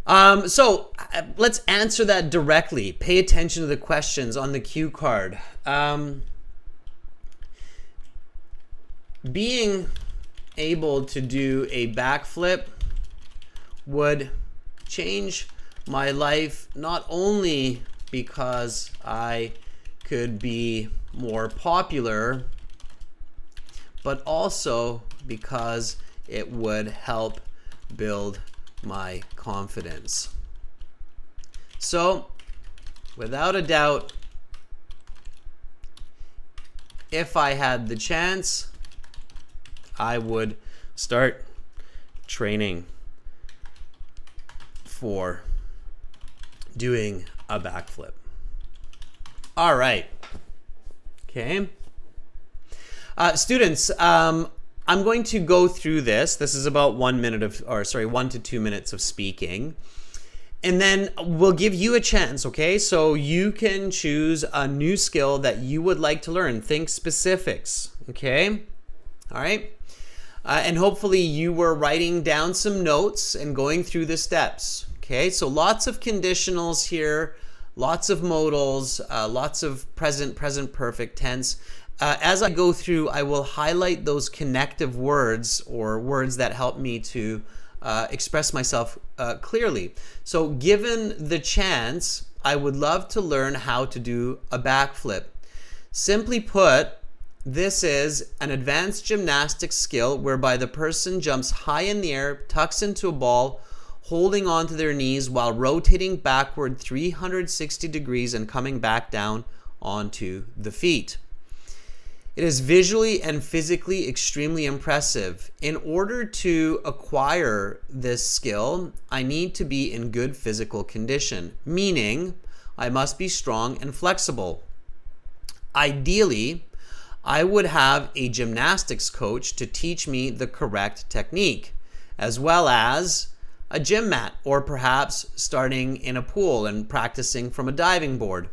So let's answer that directly. Pay attention to the questions on the cue card. Being able to do a backflip would change my life, not only because I could be more popular, but also because it would help build my confidence. So, without a doubt, if I had the chance, I would start training for doing a backflip. All right. Okay. Students, I'm going to go through this. This is about 1 to 2 minutes of speaking. And then we'll give you a chance, okay? So you can choose a new skill that you would like to learn. Think specifics, okay? All right. And hopefully you were writing down some notes and going through the steps, okay? So lots of conditionals here, lots of modals, lots of present perfect tense. As I go through, I will highlight those connective words or words that help me to express myself clearly. So given the chance, I would love to learn how to do a backflip. Simply put, this is an advanced gymnastics skill whereby the person jumps high in the air, tucks into a ball, holding onto their knees while rotating backward 360 degrees and coming back down onto the feet. It is visually and physically extremely impressive. In order to acquire this skill, I need to be in good physical condition, meaning I must be strong and flexible. Ideally, I would have a gymnastics coach to teach me the correct technique, as well as a gym mat, or perhaps starting in a pool and practicing from a diving board.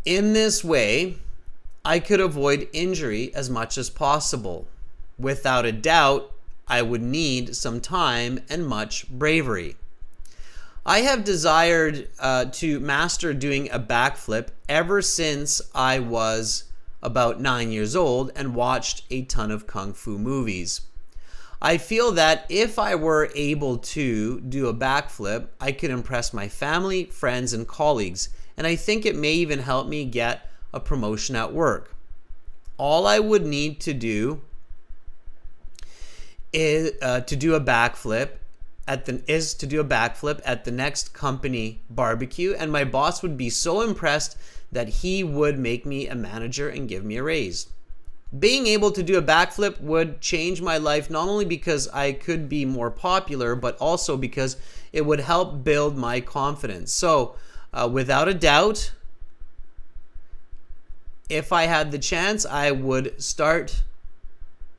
In this way, I could avoid injury as much as possible. Without a doubt, I would need some time and much bravery. I have desired to master doing a backflip ever since I was about 9 years old and watched a ton of kung fu movies. I feel that if I were able to do a backflip, I could impress my family, friends, and colleagues, and I think it may even help me get a promotion at work. All I would need to do is to do a backflip at the next company barbecue, and my boss would be so impressed that he would make me a manager and give me a raise. Being able to do a backflip would change my life, not only because I could be more popular, but also because it would help build my confidence. So without a doubt, if I had the chance, I would start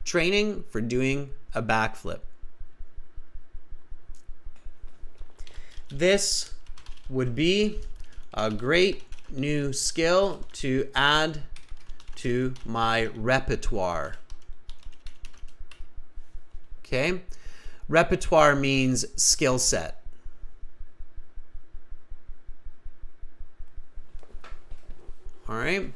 training for doing a backflip. This would be a great new skill to add to my repertoire. Okay? Repertoire means skill set. All right?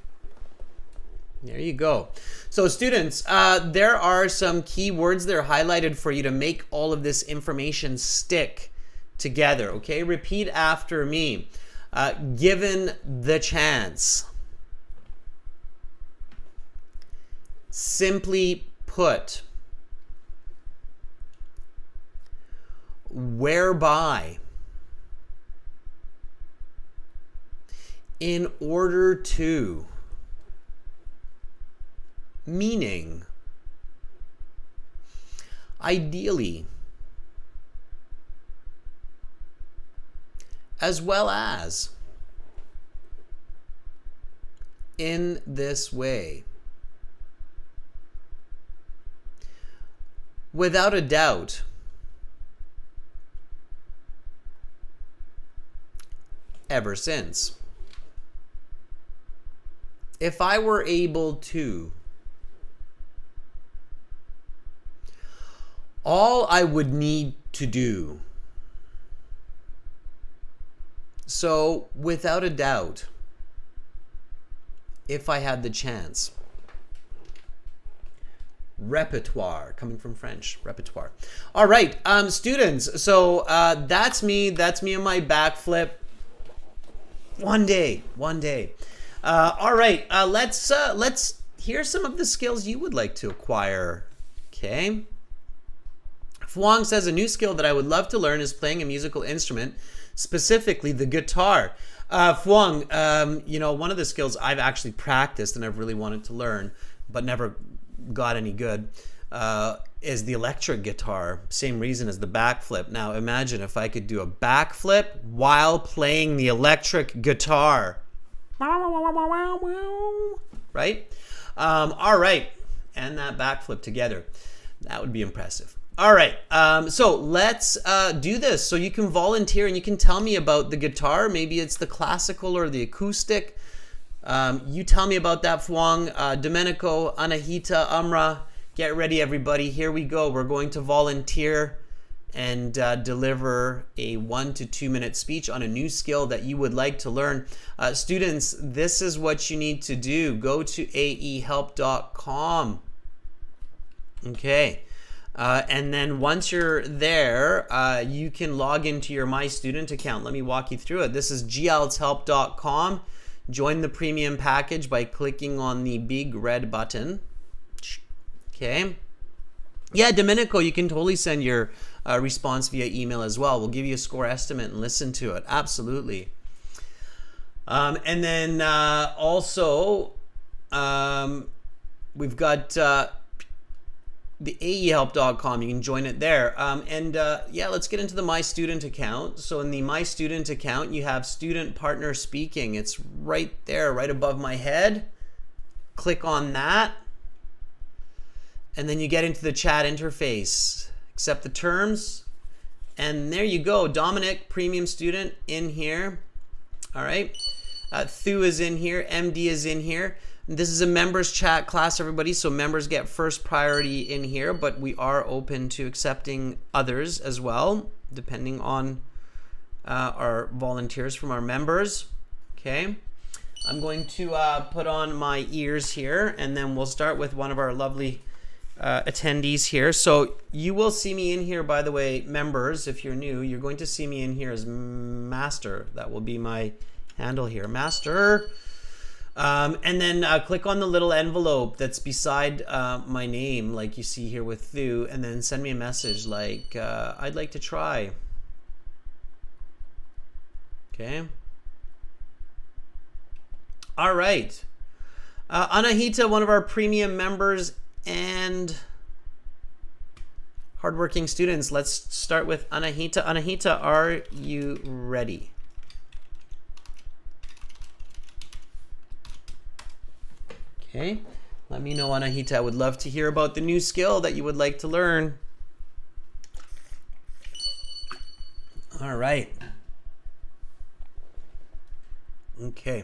There you go. So students, there are some key words that are highlighted for you to make all of this information stick together. Okay? Repeat after me. Given the chance. Simply put. Whereby. In order to. Meaning. Ideally. As well as. In this way. Without a doubt. Ever since. If I were able to. All I would need to do. So, without a doubt, if I had the chance. Repertoire, coming from French, repertoire. All right, students, so that's me on my backflip. One day. All right, let's hear some of the skills you would like to acquire. Okay. Phuong says a new skill that I would love to learn is playing a musical instrument, specifically the guitar. Phuong, you know, one of the skills I've actually practiced and I've really wanted to learn, but never got any good, is the electric guitar. Same reason as the backflip. Now imagine if I could do a backflip while playing the electric guitar. Right? All right. And that backflip together. That would be impressive. All right, so let's do this. So you can volunteer and you can tell me about the guitar. Maybe it's the classical or the acoustic. You tell me about that, Phuong. Domenico, Anahita, Amra, get ready, everybody. Here we go. We're going to volunteer and deliver a 1 to 2 minute speech on a new skill that you would like to learn. Students, this is what you need to do. Go to aehelp.com. Okay. And then once you're there, you can log into your My Student account. Let me walk you through it. This is IELTShelp.com. Join the premium package by clicking on the big red button. Okay. Yeah, Domenico, you can totally send your response via email as well. We'll give you a score estimate and listen to it. Absolutely. And then also, we've got the aehelp.com. You can join it there. Yeah, let's get into the My Student account. So in the My Student account, you have Student Partner Speaking. It's right there, right above my head. Click on that. And then you get into the chat interface. Accept the terms. And there you go. Dominic, Premium Student, in here. All right. Thu is in here. MD is in here. This is a members chat class, everybody, so members get first priority in here, but we are open to accepting others as well, depending on our volunteers from our members. Okay, I'm going to put on my ears here, and then we'll start with one of our lovely attendees here. So you will see me in here, by the way, members. If you're new, you're going to see me in here as Master. That will be my handle here, Master. And then click on the little envelope that's beside my name, like you see here with Thu, and then send me a message like, I'd like to try. Okay. All right. Anahita, one of our premium members and hardworking students. Let's start with Anahita. Anahita, are you ready? Okay, let me know, Anahita. I would love to hear about the new skill that you would like to learn. All right. Okay.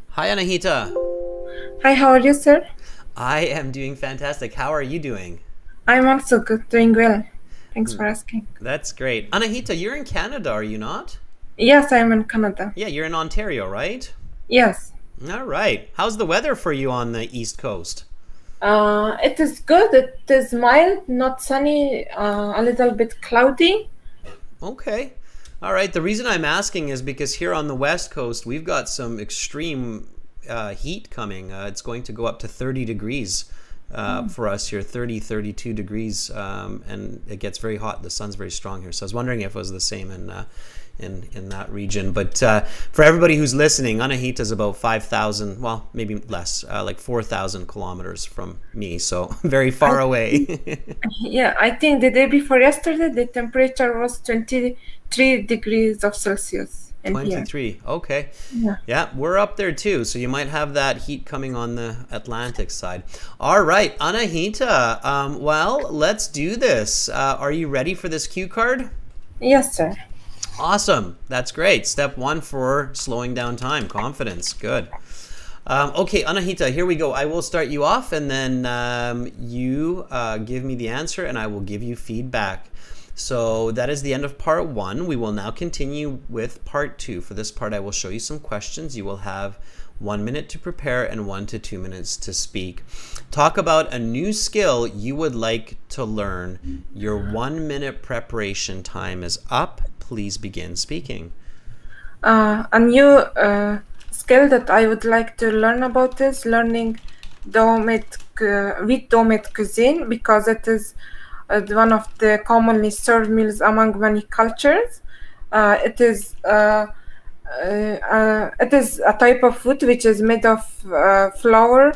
Hi, Anahita. Hi, how are you, sir? I am doing fantastic. How are you doing? I'm also good, doing well. Thanks for asking. That's great. Anahita, you're in Canada, are you not? Yes, I'm in Canada. Yeah, you're in Ontario, right? Yes. All right. How's the weather for you on the East Coast? It is good. It is mild, not sunny, a little bit cloudy. Okay. All right. The reason I'm asking is because here on the West Coast, we've got some extreme heat coming. It's going to go up to 30 degrees for us here, 30, 32 degrees, and it gets very hot. The sun's very strong here. So I was wondering if it was the same in that region. But for everybody who's listening, Anahita is about 5,000, well, maybe less, like 4,000 kilometers from me. So very far away. Yeah, I think the day before yesterday, the temperature was 23 degrees of Celsius. 23. Okay. Yeah. Yeah, we're up there too. So you might have that heat coming on the Atlantic side. All right, Anahita. Well, let's do this. Are you ready for this cue card? Yes, sir. Awesome. That's great. Step one for slowing down time. Confidence. Good. Okay, Anahita, here we go. I will start you off, and then you give me the answer, and I will give you feedback. So that is the end of part one. We will now continue with part two. For this part, I will show you some questions. You will have 1 minute to prepare and 1 to 2 minutes to speak. Talk about a new skill you would like to learn. Your 1 minute preparation time is up. Please begin speaking. A new skill that I would like to learn about is learning Vietnamese cuisine, because it is one of the commonly served meals among many cultures. It is a type of food which is made of flour,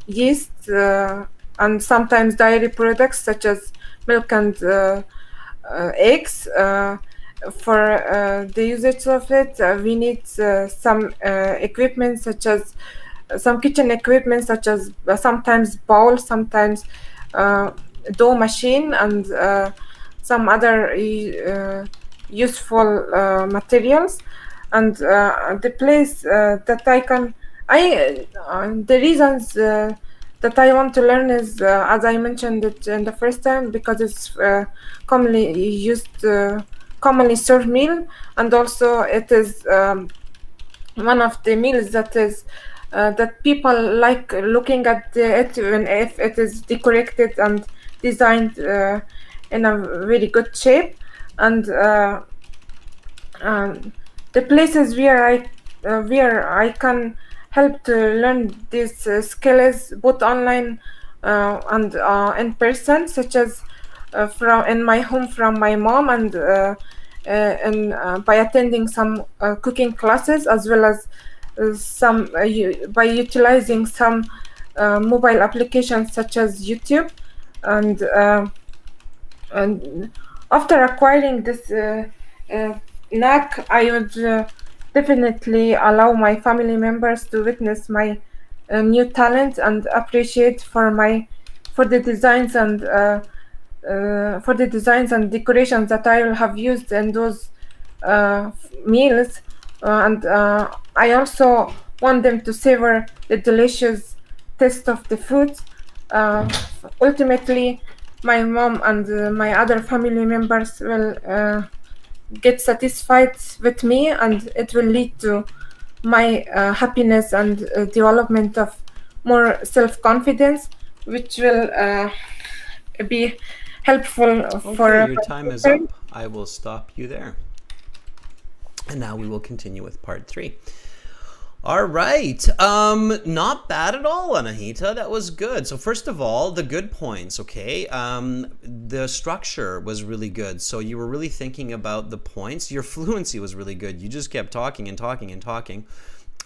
yeast, and sometimes dairy products such as milk and eggs. For the usage of it, we need some equipment, such as some kitchen equipment, such as sometimes bowl, sometimes dough machine, and some other useful materials. And the place that the reasons that I want to learn is, as I mentioned it in the first time, because it's commonly served meal, and also it is one of the meals that is that people like looking at it, even if it is decorated and designed in a very good shape. And the places where I can help to learn these skills, both online and in person, such as in my home from my mom, and by attending some cooking classes, as well as some by utilizing some mobile applications such as YouTube. And after acquiring this knack, I would definitely allow my family members to witness my new talent and appreciate for the designs and for the designs and decorations that I will have used in those meals, and I also want them to savor the delicious taste of the foods. Ultimately, my mom and my other family members will get satisfied with me, and it will lead to my happiness and development of more self-confidence, which will be helpful Okay, for your time is up. I will stop you there. And now we will continue with part 3. All right. Not bad at all, Anahita. That was good. So first of all, the good points, okay? The structure was really good. So you were really thinking about the points. Your fluency was really good. You just kept talking and talking and talking.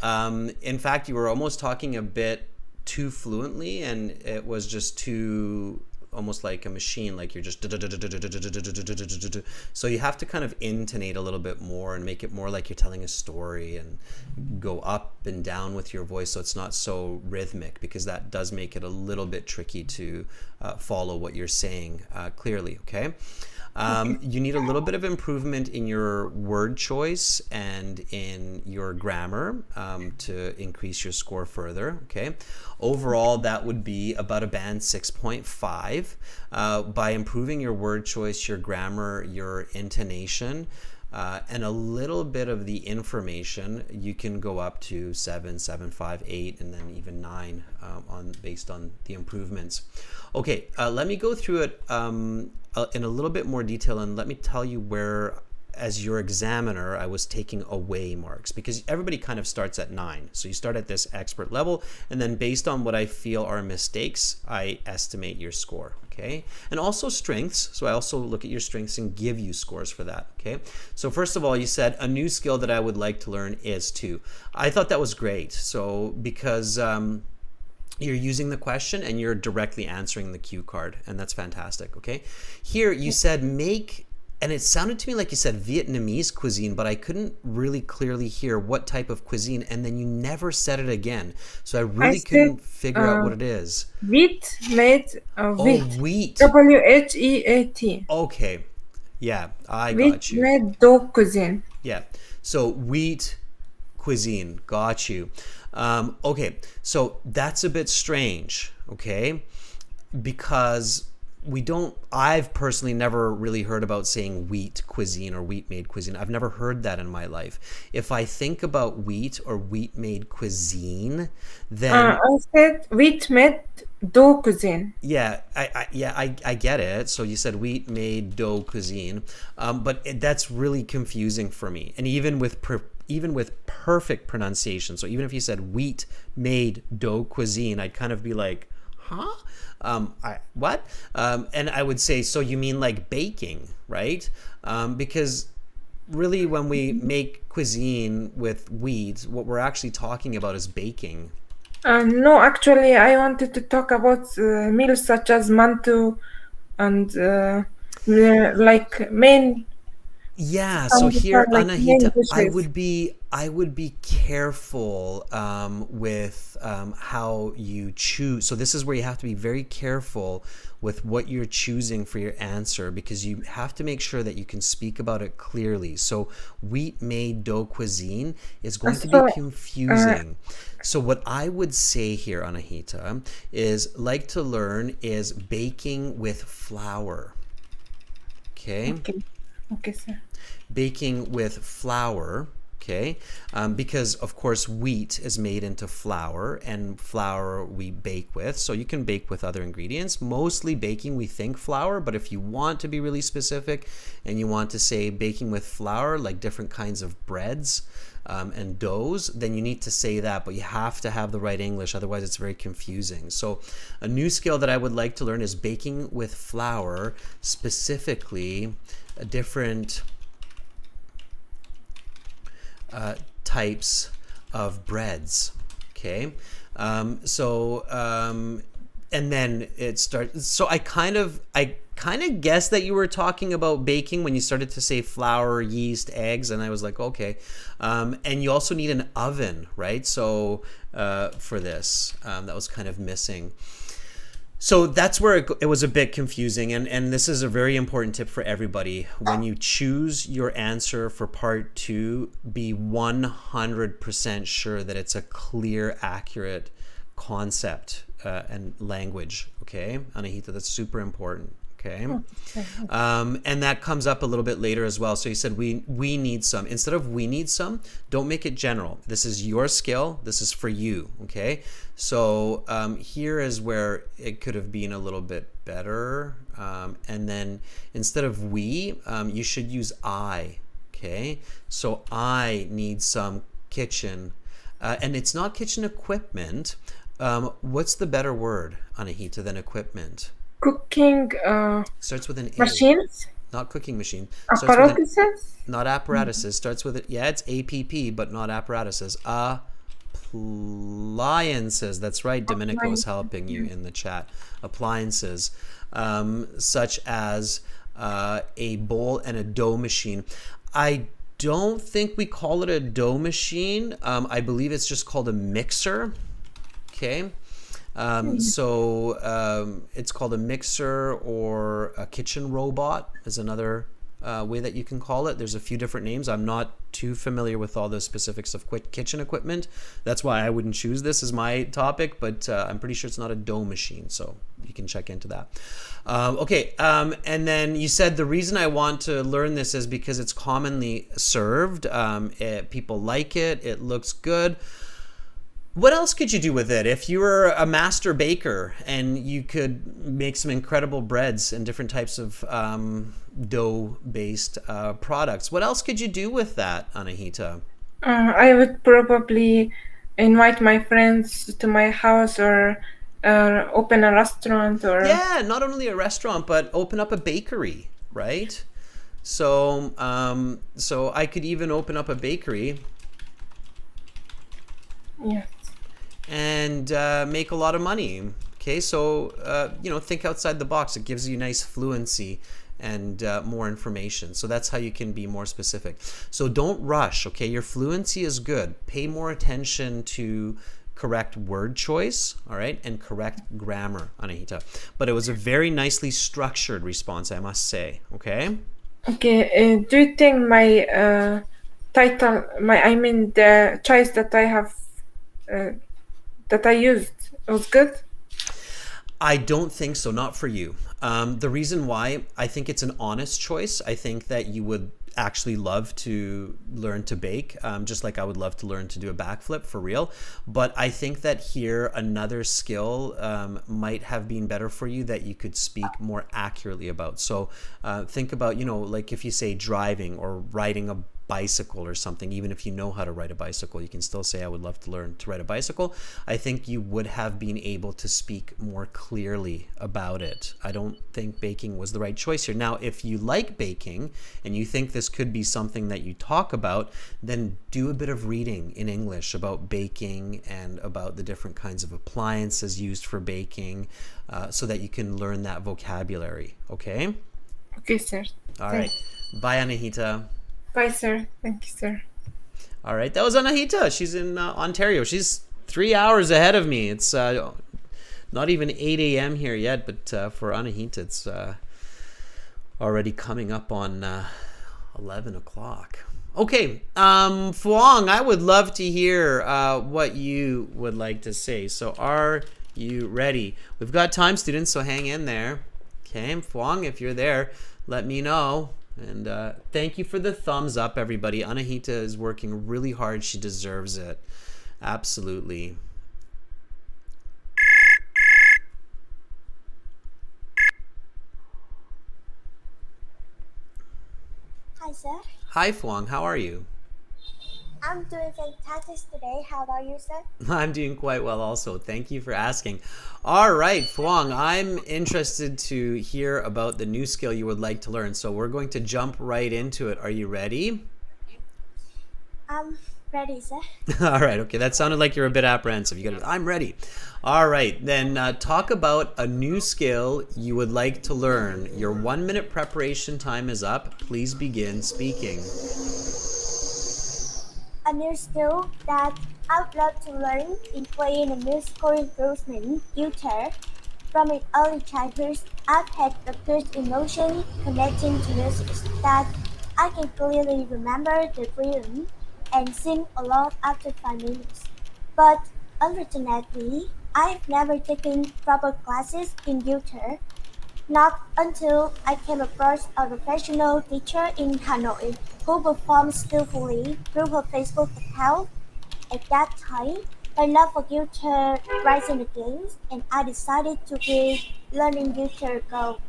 In fact, you were almost talking a bit too fluently, and it was just too almost like a machine, like you're just so you have to kind of intonate a little bit more and make it more like you're telling a story and go up and down with your voice so it's not so rhythmic, because that does make it a little bit tricky to follow what you're saying clearly. Okay. You need a little bit of improvement in your word choice and in your grammar to increase your score further. Okay. Overall, that would be about a band 6.5. By improving your word choice, your grammar, your intonation, and a little bit of the information, you can go up to 7, 7.5, 8, and then even 9 based on the improvements. Okay, let me go through it in a little bit more detail, and let me tell you where, as your examiner, I was taking away marks, because everybody kind of starts at 9. So you start at this expert level, and then based on what I feel are mistakes, I estimate your score. Okay, and also strengths. So I also look at your strengths and give you scores for that. Okay, so first of all, you said a new skill that I would like to learn is to. I thought that was great. So because you're using the question and you're directly answering the cue card, and that's fantastic. Okay, here you said make, and it sounded to me like you said Vietnamese cuisine, but I couldn't really clearly hear what type of cuisine, and then you never said it again. So I I really said couldn't figure out what it is. wheat made Oh, wheat. wheat. WHEAT. Okay. Yeah, I Wheat got you. made dough cuisine. Yeah. So wheat cuisine. Got you. Okay. So that's a bit strange. Okay. Because I've personally never really heard about saying wheat cuisine or wheat made cuisine. I've never heard that in my life. If I think about wheat or wheat made cuisine, then I said wheat made dough cuisine. yeah, I get it. So you said wheat made dough cuisine, but that's really confusing for me. And even with perfect pronunciation, so even if you said wheat made dough cuisine, I'd kind of be like, huh? What? And I would say, so you mean like baking, right? Because really, when we make cuisine with wheat, what we're actually talking about is baking. No, actually, I wanted to talk about meals such as mantu and like main Yeah, so kind of here, like main Anahita, dishes. I would be careful with how you choose. So this is where you have to be very careful with what you're choosing for your answer, because you have to make sure that you can speak about it clearly. So wheat-made dough cuisine is going to be So, uh, confusing. So what I would say here, Anahita, is like to learn is baking with flour. Okay? okay, okay, sir. Baking with flour, okay, because of course wheat is made into flour, and flour we bake with. So you can bake with other ingredients. Mostly baking, we think flour, but if you want to be really specific and you want to say baking with flour, like different kinds of breads and doughs, then you need to say that, but you have to have the right English, otherwise it's very confusing. So a new skill that I would like to learn is baking with flour, specifically different types of breads. Okay, and then it starts. So I kind of guessed that you were talking about baking when you started to say flour, yeast, eggs, and I was like, okay. And you also need an oven, right? So for this, that was kind of missing. So that's where it was a bit confusing, and this is a very important tip for everybody. When you choose your answer for part 2, be 100% sure that it's a clear, accurate concept and language. Okay, Anahita, that's super important. Okay. And that comes up a little bit later as well. So you said we need some. Instead of we need some, don't make it general. This is your skill. This is for you. Okay. So here is where it could have been a little bit better. And then instead of we, you should use I. Okay. So I need some kitchen. And it's not kitchen equipment. What's the better word, Anahita, than equipment? Cooking Starts with an A. machines, Not cooking machine. Starts with apparatuses. not apparatuses. Starts with it. Yeah, it's APP, but not apparatuses. Appliances. That's right. Domenico is helping you in the chat. Appliances, such as a bowl and a dough machine. I don't think we call it a dough machine. I believe it's just called a mixer. Okay. It's called a mixer, or a kitchen robot is another way that you can call it. There's a few different names. I'm not too familiar with all the specifics of kitchen equipment. That's why I wouldn't choose this as my topic, but I'm pretty sure it's not a dough machine, so you can check into that. And then you said the reason I want to learn this is because it's commonly served. People like it. It looks good. What else could you do with it? If you were a master baker and you could make some incredible breads and different types of dough-based products, what else could you do with that, Anahita? I would probably invite my friends to my house, or open a restaurant, or Yeah, not only a restaurant, but open up a bakery, right? So I could even open up a bakery. yes. And make a lot of money. Okay, so think outside the box. It gives you nice fluency and more information. So that's how you can be more specific. So don't rush. Okay, your fluency is good. Pay more attention to correct word choice, all right, and correct grammar, Anahita. But it was a very nicely structured response, I must say. Okay. Okay. Do you think my title, the choice that I have, that I used, was good? I don't think so, not for you. The reason why, I think it's an honest choice. I think that you would actually love to learn to bake, just like I would love to learn to do a backflip for real. But I think that here another skill might have been better for you that you could speak more accurately about. So think about, like if you say driving or riding a bicycle or something. Even if you know how to ride a bicycle, you can still say, I would love to learn to ride a bicycle. I think you would have been able to speak more clearly about it. I don't think baking was the right choice here. Now, if you like baking and you think this could be something that you talk about, then do a bit of reading in English about baking and about the different kinds of appliances used for baking, so that you can learn that vocabulary. Okay? Okay, sir. All right. Bye, Anahita. Bye, sir. Thank you, sir. All right, that was Anahita. She's in Ontario. She's 3 hours ahead of me. It's not even 8 a.m. here yet, but for Anahita, it's already coming up on 11 o'clock. Okay, Phuong, I would love to hear what you would like to say. So are you ready? We've got time, students, so hang in there. Okay, Phuong, if you're there, let me know. And thank you for the thumbs up, everybody. Anahita is working really hard. She deserves it. Absolutely. Hi, sir. Hi, Phuong. How are you? I'm doing fantastic today. How about you, sir? I'm doing quite well also. Thank you for asking. All right, Phuong, I'm interested to hear about the new skill you would like to learn. So we're going to jump right into it. Are you ready? I'm ready, sir. All right, okay. That sounded like you're a bit apprehensive. You got it. I'm ready. All right, then talk about a new skill you would like to learn. Your 1 minute preparation time is up. Please begin speaking. A new skill that I'd love to learn is playing a musical instrument, guitar. From my early childhood, I've had a good emotion connecting to music that I can clearly remember the rhythm and sing along after 5 minutes. But unfortunately, I've never taken proper classes in guitar, not until I came across a professional teacher in Hanoi who performed skillfully through her Facebook account. At that time, my love for guitar rising again, and I decided to give learning guitar a go.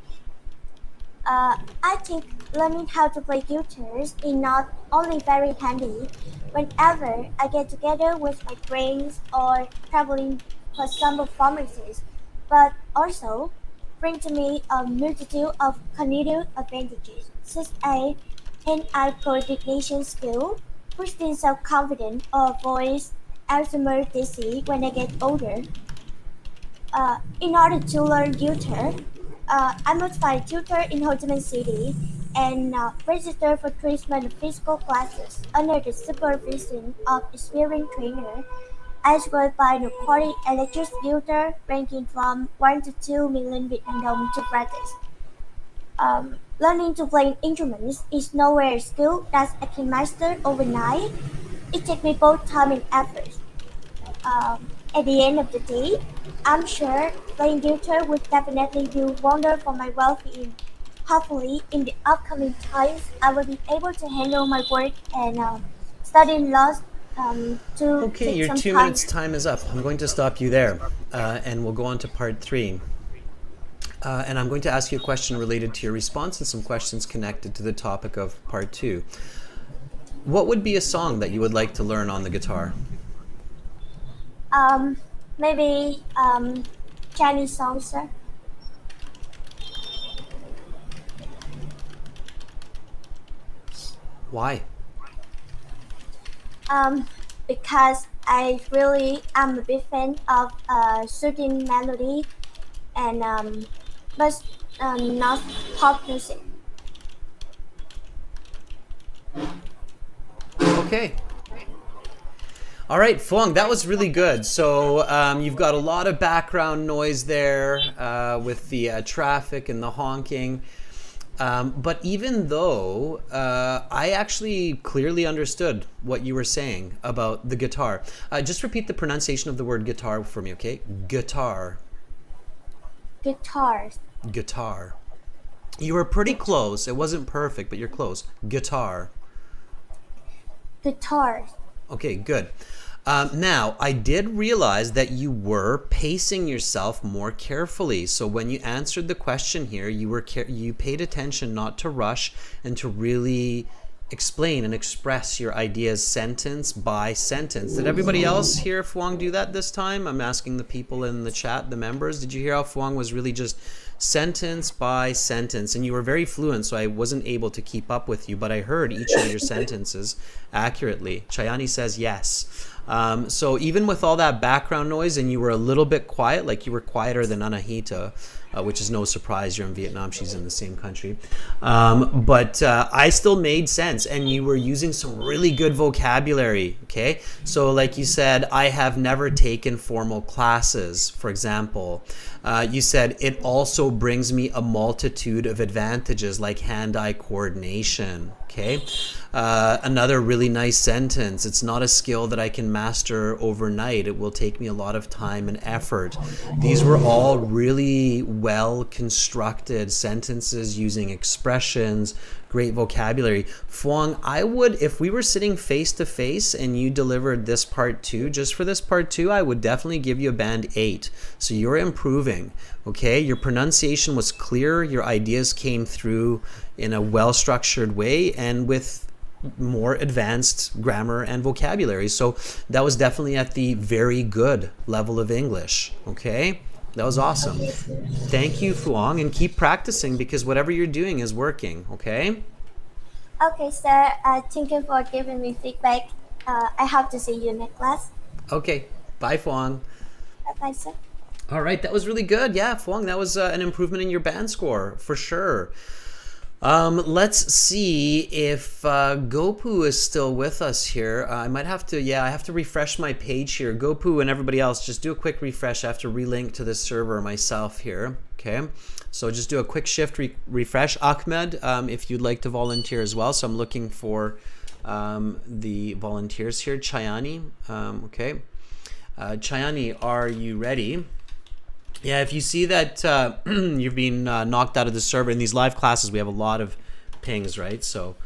I think learning how to play guitars is not only very handy whenever I get together with my friends or traveling for some performances, but also bring to me a multitude of cognitive advantages, such as hand-eye coordination skill, boosting self-confidence, or voice asthma dizzy when I get older. In order to learn guitar, I must find a tutor in Ho Chi Minh City and register for 3 months physical classes under the supervision of experienced trainer, as well by recording electric guitar ranging from 1 to 2 million Vietnam dong to practice. Learning to play instruments is nowhere a skill that I can master overnight. It takes me both time and effort. At the end of the day, I'm sure playing guitar would definitely do wonder for my well-being. Hopefully, in the upcoming times, I will be able to handle my work and studying lots to Okay, take your some 2 minutes time. time is up. I'm going to stop you there, and we'll go on to part 3. And I'm going to ask you a question related to your response and some questions connected to the topic of part 2. What would be a song that you would like to learn on the guitar? Um, Maybe Chinese songs, sir. Why? Um, because I really am a big fan of certain melody and but not pop music. Okay. All right, Phuong, that was really good. So you've got a lot of background noise there with the traffic and the honking. But even though I actually clearly understood what you were saying about the guitar, just repeat the pronunciation of the word guitar for me, okay? Guitar. Guitars, Guitar. You were pretty guitar, close. It wasn't perfect, but you're close. Guitar. guitars. Okay, good. Now, I did realize that you were pacing yourself more carefully. So when you answered the question here, you paid attention not to rush and to really explain and express your ideas sentence by sentence. Did everybody else hear Phuong do that this time? I'm asking the people in the chat, the members. Did you hear how Phuong was really just sentence by sentence? And you were very fluent, so I wasn't able to keep up with you, but I heard each of your sentences accurately. Chayani says yes. So even with all that background noise and you were a little bit quiet, like you were quieter than Anahita, which is no surprise, you're in Vietnam, she's in the same country. But I still made sense and you were using some really good vocabulary, okay? So like you said, I have never taken formal classes, for example. You said, it also brings me a multitude of advantages like hand-eye coordination, okay? Another really nice sentence, it's not a skill that I can master overnight. It will take me a lot of time and effort. These were all really well constructed sentences using expressions, great vocabulary. Phuong, I would, if we were sitting face to face and you delivered this part 2, just for this part 2, I would definitely give you a band 8. So you're improving, okay? Your pronunciation was clear, your ideas came through in a well-structured way and with more advanced grammar and vocabulary. So that was definitely at the very good level of English, okay? That was awesome. Thank you, Phuong, and keep practicing because whatever you're doing is working, okay? Okay, sir. Thank you for giving me feedback. I hope to see you next class. Okay, bye, Phuong. Bye, bye, sir. All right, that was really good. Yeah, Phuong, that was an improvement in your band score, for sure. Let's see if Gopu is still with us here. I might have to, I have to refresh my page here. Gopu and everybody else, just do a quick refresh. I have to relink to this server myself here. Okay, so just do a quick shift refresh. Ahmed, if you'd like to volunteer as well. So I'm looking for the volunteers here. Chayani, okay. Chayani, are you ready? Yeah, if you see that you've been knocked out of the server in these live classes, we have a lot of pings, right? So,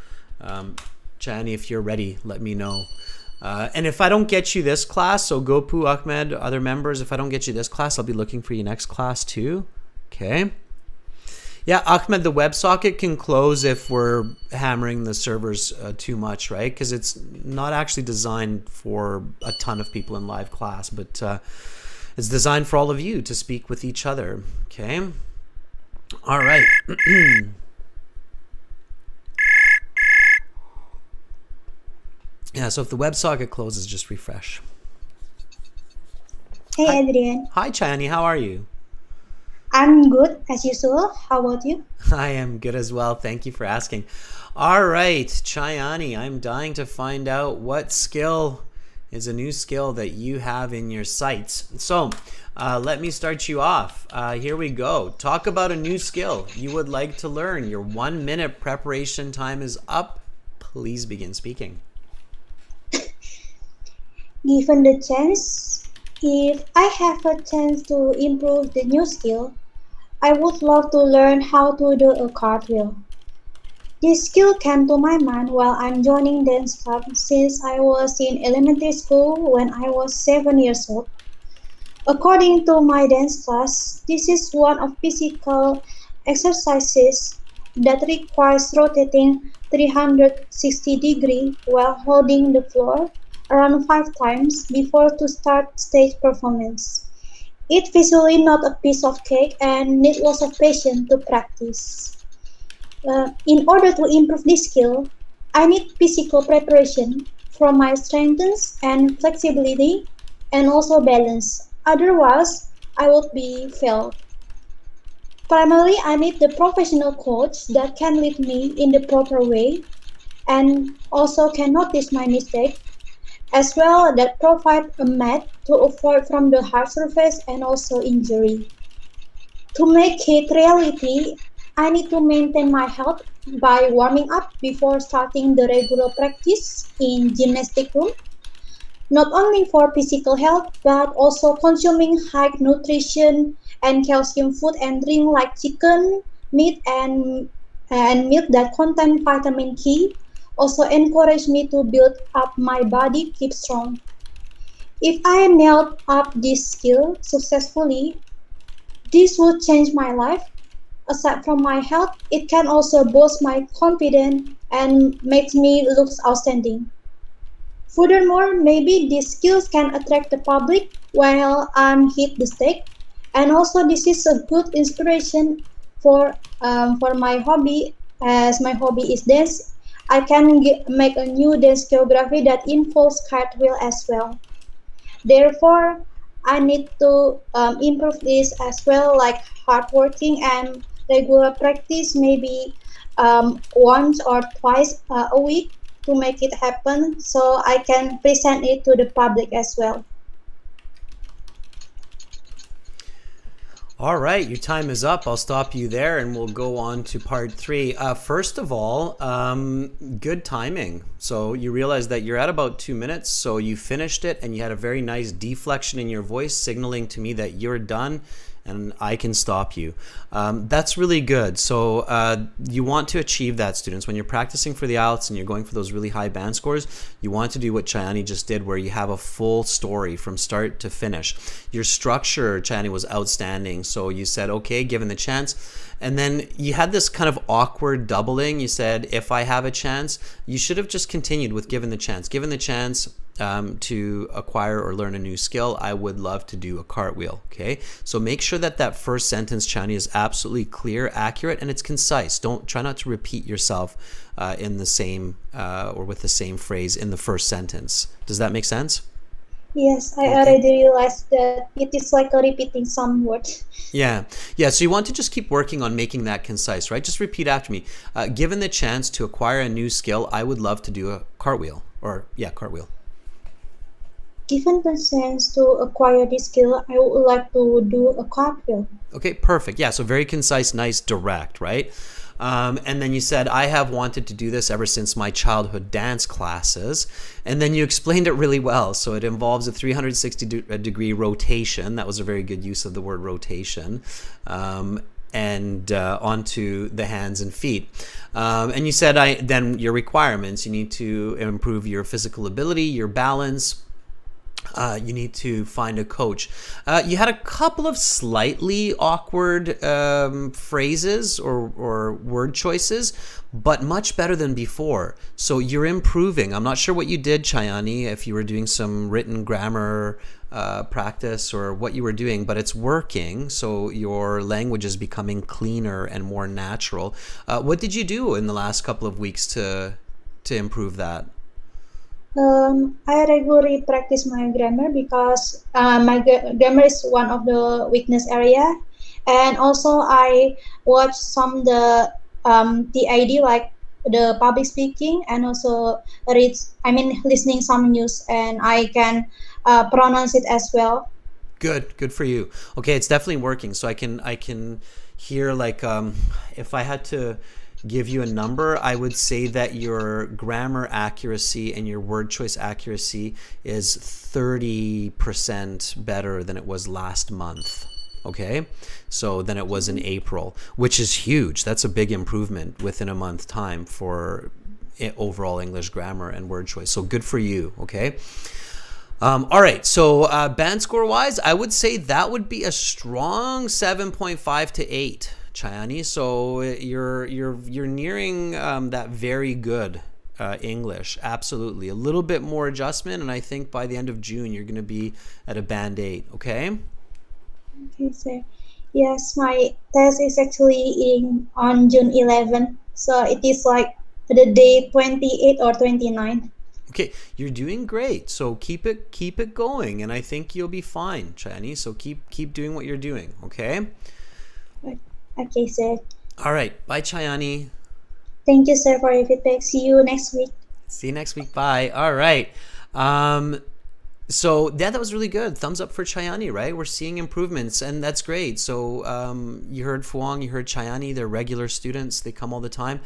Chayani, if you're ready, let me know. And if I don't get you this class, so Gopu, Ahmed, other members, if I don't get you this class, I'll be looking for you next class too. Okay. Yeah, Ahmed, the WebSocket can close if we're hammering the servers too much, right? Because it's not actually designed for a ton of people in live class, but it's designed for all of you to speak with each other. Okay. All right. Yeah, so if the WebSocket closes, just refresh. Hey, Hi. Adrian. Hi, Chayani. How are you? I'm good as usual. How about you? I am good as well. Thank you for asking. All right, Chayani, I'm dying to find out what skill is a new skill that you have in your sights. So let me start you off. Here we go. Talk about a new skill you would like to learn. Your 1 minute preparation time is up. Please begin speaking. Given the chance, if I have a chance to improve the new skill, I would love to learn how to do a cartwheel. This skill came to my mind while I'm joining dance club since I was in elementary school when I was 7 years old. According to my dance class, this is one of physical exercises that requires rotating 360 degrees while holding the floor around 5 times before to start stage performance. It's visually not a piece of cake and needs lots of patience to practice. In order to improve this skill, I need physical preparation from my strengths and flexibility and also balance. Otherwise, I would be failed. Primarily, I need the professional coach that can lead me in the proper way and also can notice my mistake, as well that provide a mat to avoid from the hard surface and also injury. To make it reality, I need to maintain my health by warming up before starting the regular practice in gymnastic room, not only for physical health but also consuming high nutrition and calcium food and drink like chicken, meat and milk that contain vitamin K also encourage me to build up my body, keep strong. If I nailed up this skill successfully, this would change my life. Aside from my health, it can also boost my confidence and makes me look outstanding. Furthermore, maybe these skills can attract the public while I'm hit the stage. And also this is a good inspiration for my hobby, as my hobby is dance. I can make a new dance choreography that involves cartwheel as well. Therefore, I need to improve this as well, like hard working and regular practice, maybe once or twice a week to make it happen so I can present it to the public as well. All right, your time is up. I'll stop you there and we'll go on to part 3. First of all, good timing. So you realize that you're at about 2 minutes, so you finished it and you had a very nice deflection in your voice, signaling to me that you're done and I can stop you. That's really good. So you want to achieve that, students. When you're practicing for the IELTS and you're going for those really high band scores, you want to do what Chayani just did, where you have a full story from start to finish. Your structure, Chayani, was outstanding. So you said, okay, given the chance. And then you had this kind of awkward doubling. You said, if I have a chance, you should have just continued with given the chance. Given the chance to acquire or learn a new skill, I would love to do a cartwheel. Okay, so make sure that that first sentence, Chayani, is absolutely clear, accurate, and it's concise. Don't try not to repeat yourself in the same or with the same phrase in the first sentence. Does that make sense? Yes, I Okay. already realized that it is like a repeating some words. Yeah. Yeah. So you want to just keep working on making that concise, right? Just repeat after me. Given the chance to acquire a new skill, I would love to do a cartwheel. Or, yeah, cartwheel. Given the chance to acquire this skill, I would like to do a cartwheel. Okay, perfect. Yeah, so very concise, nice, direct, right? And then you said, I have wanted to do this ever since my childhood dance classes. And then you explained it really well. So it involves a 360-degree rotation. That was a very good use of the word rotation. And onto the hands and feet. And you said, then your requirements, you need to improve your physical ability, your balance. You need to find a coach. You had a couple of slightly awkward phrases or word choices, but much better than before. So you're improving. I'm not sure what you did, Chayani, if you were doing some written grammar practice or what you were doing, but it's working. So your language is becoming cleaner and more natural. What did you do in the last couple of weeks to improve that? I regularly practice my grammar because my grammar is one of the weakness area, and also I watch some the ID like the public speaking, and also listening some news, and I can pronounce it as well. Good for you. Okay, it's definitely working. So I can hear like if I had to give you a number, I would say that your grammar accuracy and your word choice accuracy is 30% better than it was last month. Okay, so than it was in April, which is huge. That's a big improvement within a month time for overall English grammar and word choice. So good for you. Okay. All right, so band score wise, I would say that would be a strong 7.5 to 8, Chayani. So you're nearing that very good English. Absolutely, a little bit more adjustment, and I think by the end of June you're going to be at a band 8. Okay. Okay, sir. Yes, my test is actually on June 11, so it is like the day 28 or 29. Okay, you're doing great. So keep it going, and I think you'll be fine, Chayani. So keep doing what you're doing. Okay. Okay, sir. All right. Bye, Chayani. Thank you, sir, for your feedback. See you next week. See you next week. Bye. All right. So yeah, that was really good. Thumbs up for Chayani, right? We're seeing improvements, and that's great. So you heard Phuong, you heard Chayani. They're regular students. They come all the time.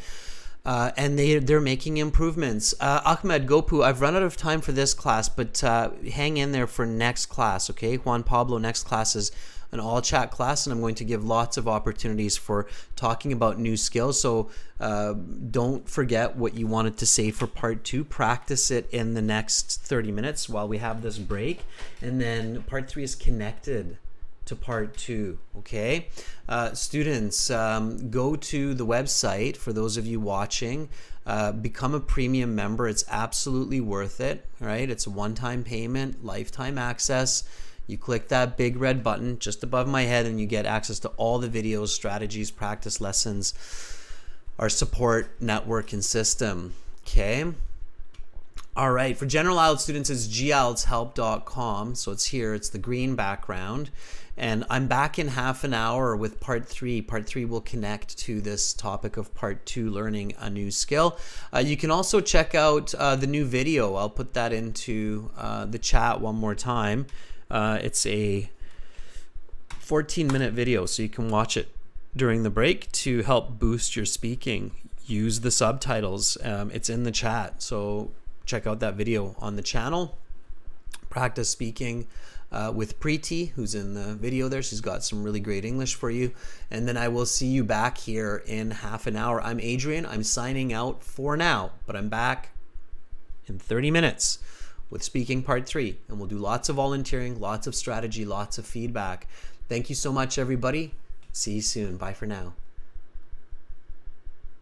And they're making improvements. Ahmed, Gopu, I've run out of time for this class, but hang in there for next class, okay? Juan Pablo, next class is an all-chat class, and I'm going to give lots of opportunities for talking about new skills. So don't forget what you wanted to say for part 2. Practice it in the next 30 minutes while we have this break. And then part 3 is connected to part 2. Okay, students, go to the website. For those of you watching, become a premium member. It's absolutely worth it. Right, it's a one-time payment, lifetime access. You click that big red button just above my head and you get access to all the videos, strategies, practice lessons, our support network and system. Okay. All right, for general IELTS students, it's gieltshelp.com. So it's here, it's the green background. And I'm back in half an hour with part 3. Part 3 will connect to this topic of part 2, learning a new skill. You can also check out the new video. I'll put that into the chat one more time. It's a 14-minute video, so you can watch it during the break to help boost your speaking. Use the subtitles. It's in the chat, so check out that video on the channel. Practice speaking with Preeti, who's in the video there. She's got some really great English for you. And then I will see you back here in half an hour. I'm Adrian. I'm signing out for now, but I'm back in 30 minutes with speaking part 3. And we'll do lots of volunteering, lots of strategy, lots of feedback. Thank you so much, everybody. See you soon. Bye for now.